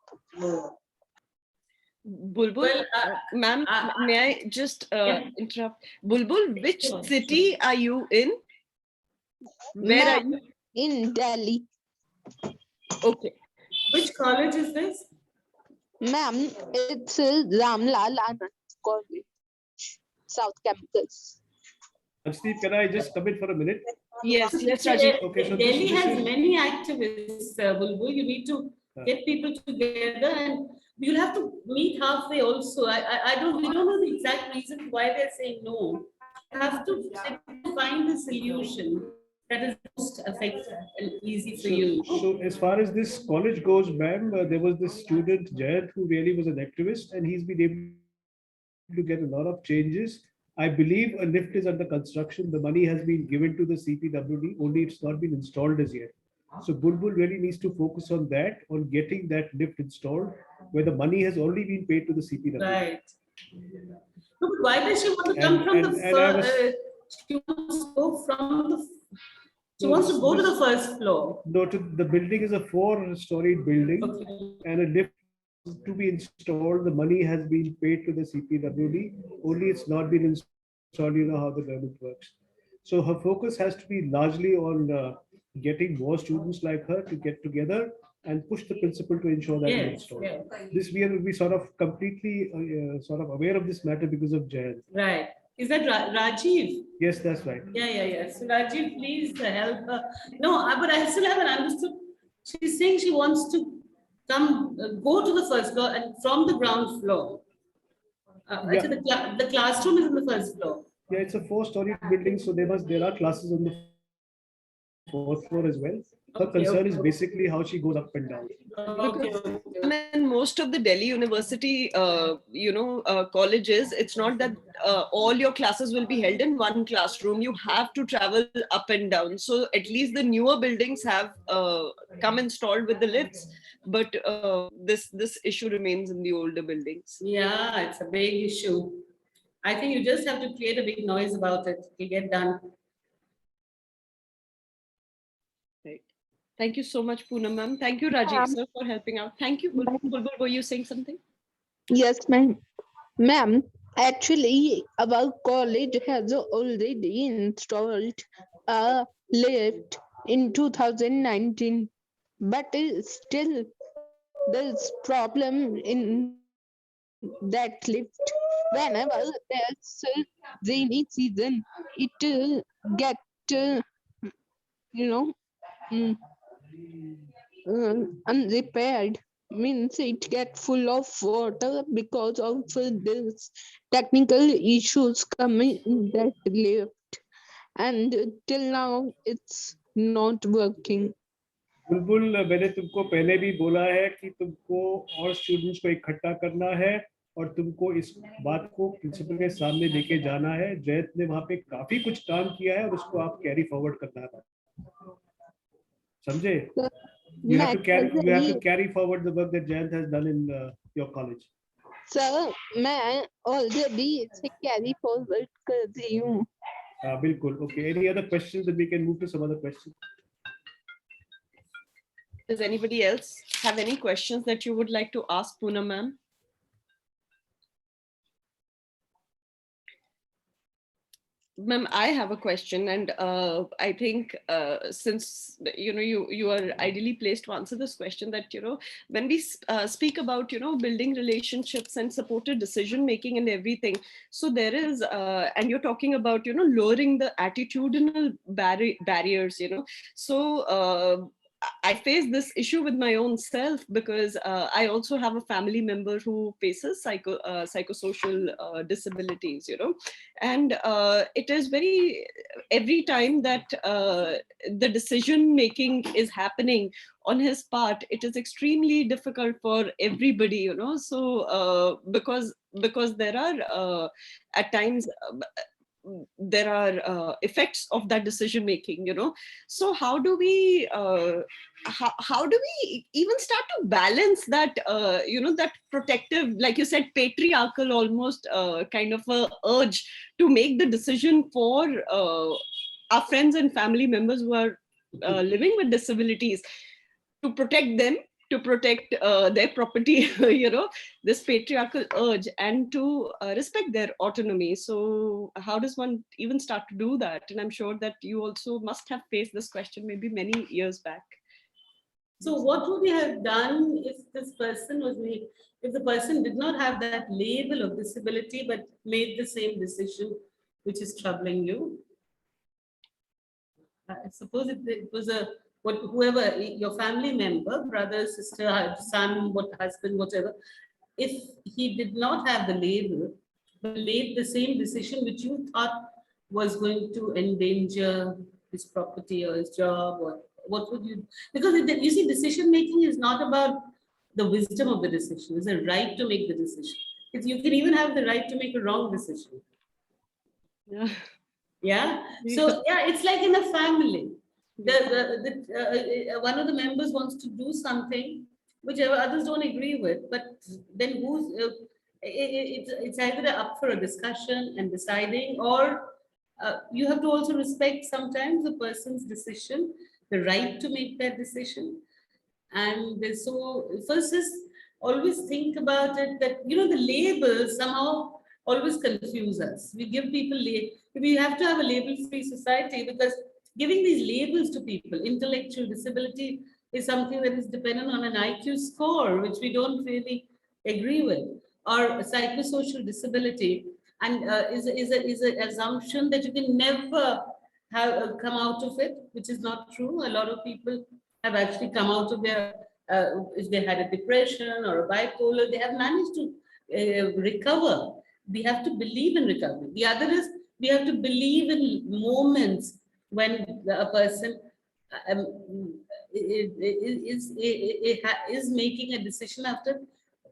Bulbul, Well, ma'am, may I just yeah, interrupt? Bulbul, which sure, city are you in? Where are Ma'am, you? in Delhi. Okay. Which college is this? Ma'am, it's Ramlal Anand College, South Campus. Steve, can I just come in for a minute? Yes, yes, Rajiv. Okay, so Delhi this has is- many activists, Bulbul. You need to get people together, and you'll have to meet halfway also. I don't, we don't know the exact reason why they're saying no. You have to find the solution that is most effective and easy for you. So as far as this college goes, ma'am, there was this student, Jayat, who really was an activist, and he's been able to get a lot of changes. I believe a lift is under construction. The money has been given to the CPWD, only it's not been installed as yet. So Bulbul really needs to focus on that, on getting that lift installed, where the money has already been paid to the CPWD. Right. No, but why does she want to come from the first? She wants to go from the. She wants to go to the first floor. No, the building is a 4-storied building, Okay. and a lift to be installed. The money has been paid to the CPWD. Only it's not been installed. You know how the government works. So her focus has to be largely on getting more students like her to get together and push the principal to ensure that it's installed. Yeah. This we will be sort of completely sort of aware of this matter because of Jayan. Right. Is that Rajiv? Yes, that's right. Yeah. So Rajiv, please help her. No, but I still haven't understood. She's saying she wants to come, go to the first floor and from the ground floor. Actually, the classroom is in the first floor. Yeah, it's a 4-story building, so there are classes on the 4th floor as well. Her concern is basically how she goes up and down. And most of the Delhi University, colleges, it's not that all your classes will be held in one classroom. You have to travel up and down. So at least the newer buildings have come installed with the lifts, but this issue remains in the older buildings. Yeah, it's a big issue. I think you just have to create a big noise about it. It'll get done. Right. Thank you so much, Poonam ma'am. Thank you, Rajiv sir, for helping out. Thank you. Bulbul, were you saying something? Yes, ma'am. Ma'am, actually, our college has already installed a lift in 2019, but still there's problem in that lift. Whenever there's a rainy season, it get unrepaired, means it get full of water because of this technical issues coming in that lift, and till now it's not working. बुलबुल, मैंने तुमको पहले भी बोला है कि तुमको और students को इकट्ठा करना है और तुमको इस बात को प्रिंसिपल के सामने लेके जाना है. जयत ने वहाँ पे काफी कुछ काम किया है और उसको आप कैरी फॉरवर्ड करना है. समझे? You have to carry forward the work that Jayant has done in your college. Sir, मैं already इसे carry forward कर रही हूँ. बिल्कुल. Okay. Any other questions? Then we can move to some other questions. Does anybody else have any questions that you would like to ask Poonam ma'am? Ma'am, I have a question, and I think since you are ideally placed to answer this question, that when we speak about building relationships and supported decision making and everything, so there is and you're talking about lowering the attitudinal barriers, so I face this issue with my own self because I also have a family member who faces psychosocial disabilities, and it is every time that the decision making is happening on his part, it is extremely difficult for everybody, so because there are at times there are effects of that decision making, so how do we even start to balance that that protective, like you said, patriarchal almost kind of a urge to make the decision for our friends and family members who are living with disabilities, to protect them, to protect their property, this patriarchal urge, and to respect their autonomy. So how does one even start to do that? And I'm sure that you also must have faced this question maybe many years back. So what would you have done if this person was made, if the person did not have that label of disability, but made the same decision which is troubling you? I suppose it was whoever, your family member, brother, sister, son, husband, whatever, if he did not have the label, but made the same decision which you thought was going to endanger his property or his job, or what would you? Because you see, decision making is not about the wisdom of the decision; it's a right to make the decision. You can even have the right to make a wrong decision. Yeah. Yeah. So yeah, it's like in a family. One of the members wants to do something which others don't agree with, but then it's either up for a discussion and deciding, or you have to also respect sometimes the person's decision, the right to make that decision. And so first is always think about it that, the labels somehow always confuse us. We give people, we have to have a label-free society, because giving these labels to people, intellectual disability is something that is dependent on an IQ score, which we don't really agree with, or psychosocial disability, and is an assumption that you can never have come out of it, which is not true. A lot of people have actually come out of their, if they had a depression or a bipolar, they have managed to recover. We have to believe in recovery. The other is we have to believe in moments when a person is making a decision after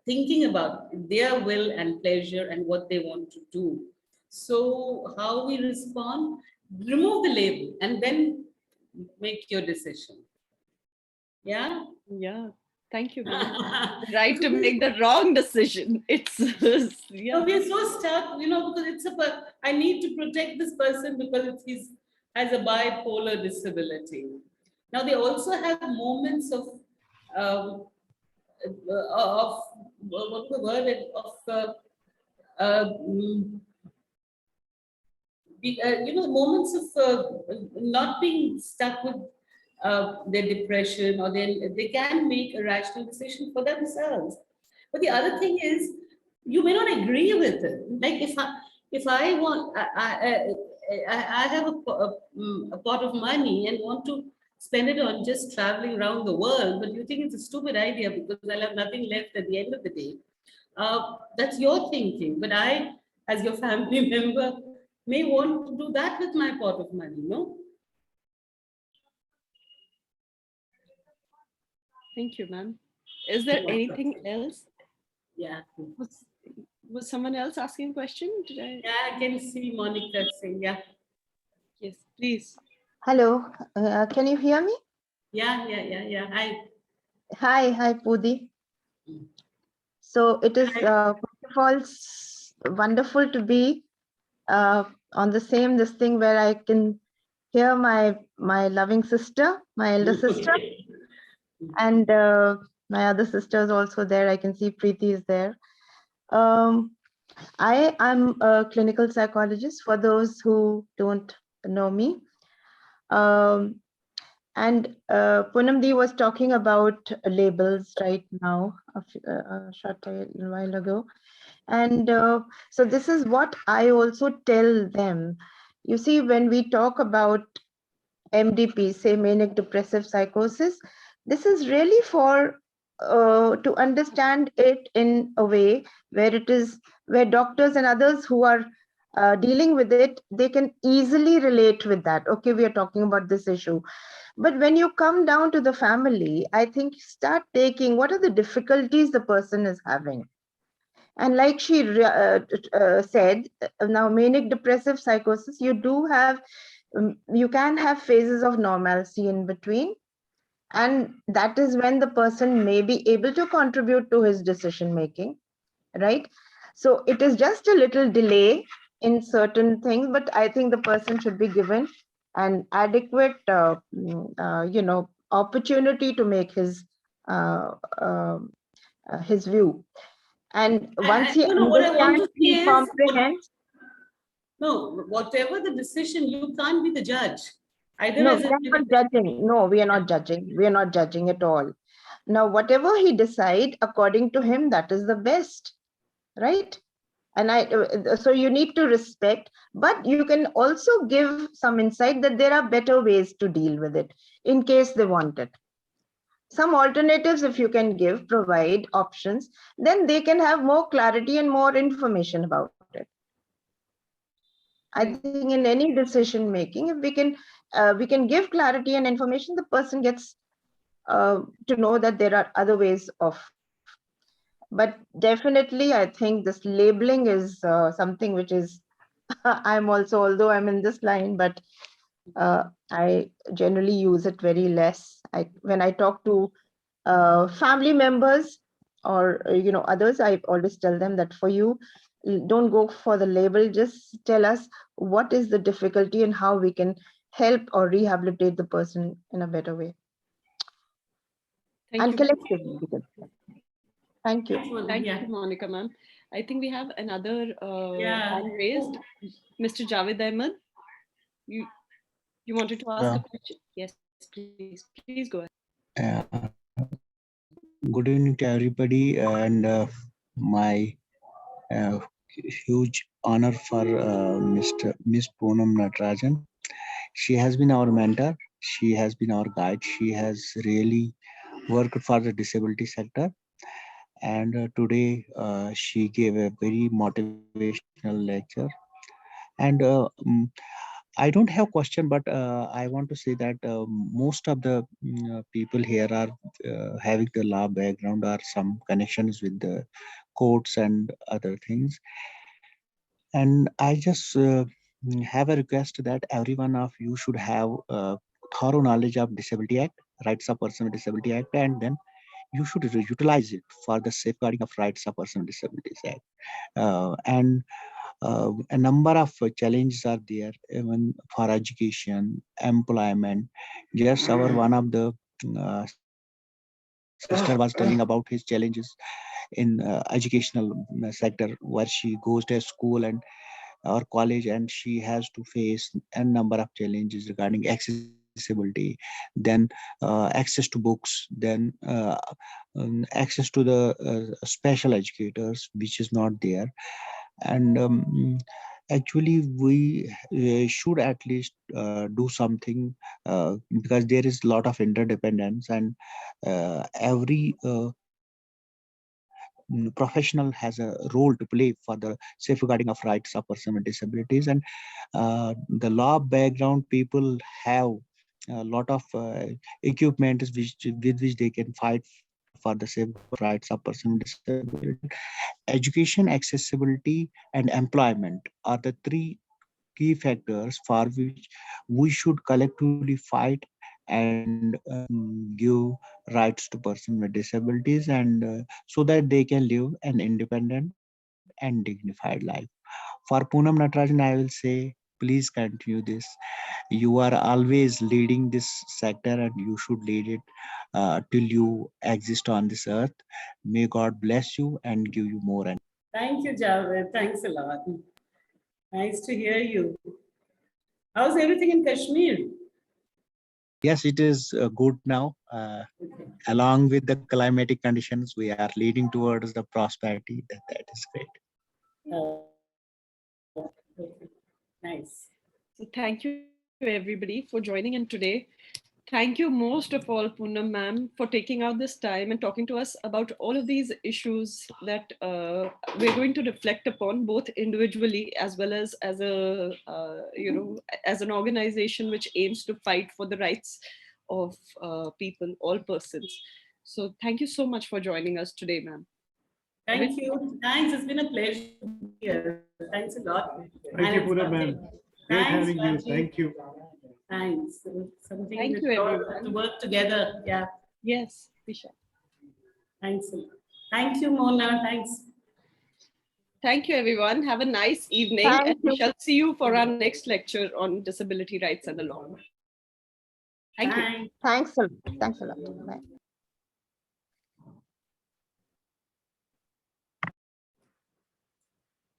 thinking about their will and pleasure and what they want to do. So how we respond, remove the label and then make your decision. Yeah. Yeah. Thank you, ma'am. Right to make the wrong decision. It's yeah. So we're so stuck, because I need to protect this person because he's has a bipolar disability. Now they also have moments of what's the word of moments of not being stuck with their depression, or they can make a rational decision for themselves. But the other thing is, you may not agree with it. Like if I want, I have a pot of money and want to spend it on just traveling around the world, but you think it's a stupid idea because I'll have nothing left at the end of the day. That's your thinking. But I, as your family member, may want to do that with my pot of money, no? Thank you, ma'am. Is there anything else? Yeah. Was someone else asking a question? Did I? Yeah, I can see Monica saying, yeah. Yes, please. Hello, can you hear me? Yeah. Hi, Pudi. So it is, first of all, wonderful to be on this thing where I can hear my loving sister, my elder sister, and my other sister is also there. I can see Preeti is there. I am a clinical psychologist, for those who don't know me. And Poonam was talking about labels right now, a short while ago. And so this is what I also tell them. You see, when we talk about MDP, say manic depressive psychosis, this is really for to understand it in a way where doctors and others who are dealing with it, they can easily relate with that. Okay, we are talking about this issue. But when you come down to the family, I think start taking what are the difficulties the person is having. And like she said, now manic depressive psychosis, you can have phases of normalcy in between. And that is when the person may be able to contribute to his decision making, right? So it is just a little delay in certain things, but I think the person should be given an adequate, opportunity to make his view. And once he understands, he comprehends. No, whatever the decision, you can't be the judge. Either No, as we are not judging. No, we are not judging. We are not judging at all. Now, whatever he decide, according to him, that is the best, right? And so you need to respect, but you can also give some insight that there are better ways to deal with it in case they want it. Some alternatives, if you can provide options, then they can have more clarity and more information about it. I think in any decision making, if we can give clarity and information, the person gets to know that there are other ways of. But definitely, I think this labeling is something which is, I'm also, although I'm in this line, but I generally use it very less. When I talk to family members or others, I always tell them that for you, don't go for the label, just tell us what is the difficulty and how we can help or rehabilitate the person in a better way. Thank And you. collectively, thank you. Thank you, Monica, ma'am. I think we have another hand raised. Mr. Javed Ahmed, you wanted to ask a question? Yes, please. Please go ahead. Good evening to everybody, and my huge honor for Miss Poonam Natarajan. She has been our mentor. She has been our guide. She has really worked for the disability sector, and today she gave a very motivational lecture. And I don't have question, but I want to say that most of the people here are having the law background or some connections with the courts and other things. And I just have a request that every one of you should have thorough knowledge of Disability Act, Rights of Person with Disability Act, and then you should utilize it for the safeguarding of rights of person with disabilities act. And a number of challenges are there, even for education, employment. Just our one of the sister was telling about his challenges in educational sector, where she goes to a school and or college, and she has to face a number of challenges regarding accessibility, then access to books, then access to the special educators, which is not there. And actually we should at least do something, because there is a lot of interdependence, and every professional has a role to play for the safeguarding of rights of person with disabilities. And the law background people have a lot of equipment with which they can fight for the safeguarding of rights of person with disability. Education, accessibility, and employment are the three key factors for which we should collectively fight and give rights to persons with disabilities, and so that they can live an independent and dignified life. For Poonam Natarajan, I will say, please continue this. You are always leading this sector, and you should lead it till you exist on this earth. May God bless you and give you more. And Thank you, Javed. Thanks a lot. Nice to hear you. How's everything in Kashmir? yes, it is good now. Along with the climatic conditions, we are leading towards the prosperity. That is great. Nice. So thank you everybody for joining in today. Thank you most of all, Poonam ma'am, for taking out this time and talking to us about all of these issues that we're going to reflect upon, both individually as well as a as an organization which aims to fight for the rights of people, all persons. So thank you so much for joining us today, ma'am. Thank you. Thanks. It's been a pleasure to be here. Thanks a lot. Thank you, Poonam ma'am. Great having you. Thank you. Thanks. Something Thank you, everyone. to work together. Yeah. Yes, Disha. Thanks a lot. Thank you, Mona. Thanks. Thank you, everyone. Have a nice evening. And we shall see you for our next lecture on disability rights and the law. Thank you. Thanks a lot. Thanks a lot. Bye.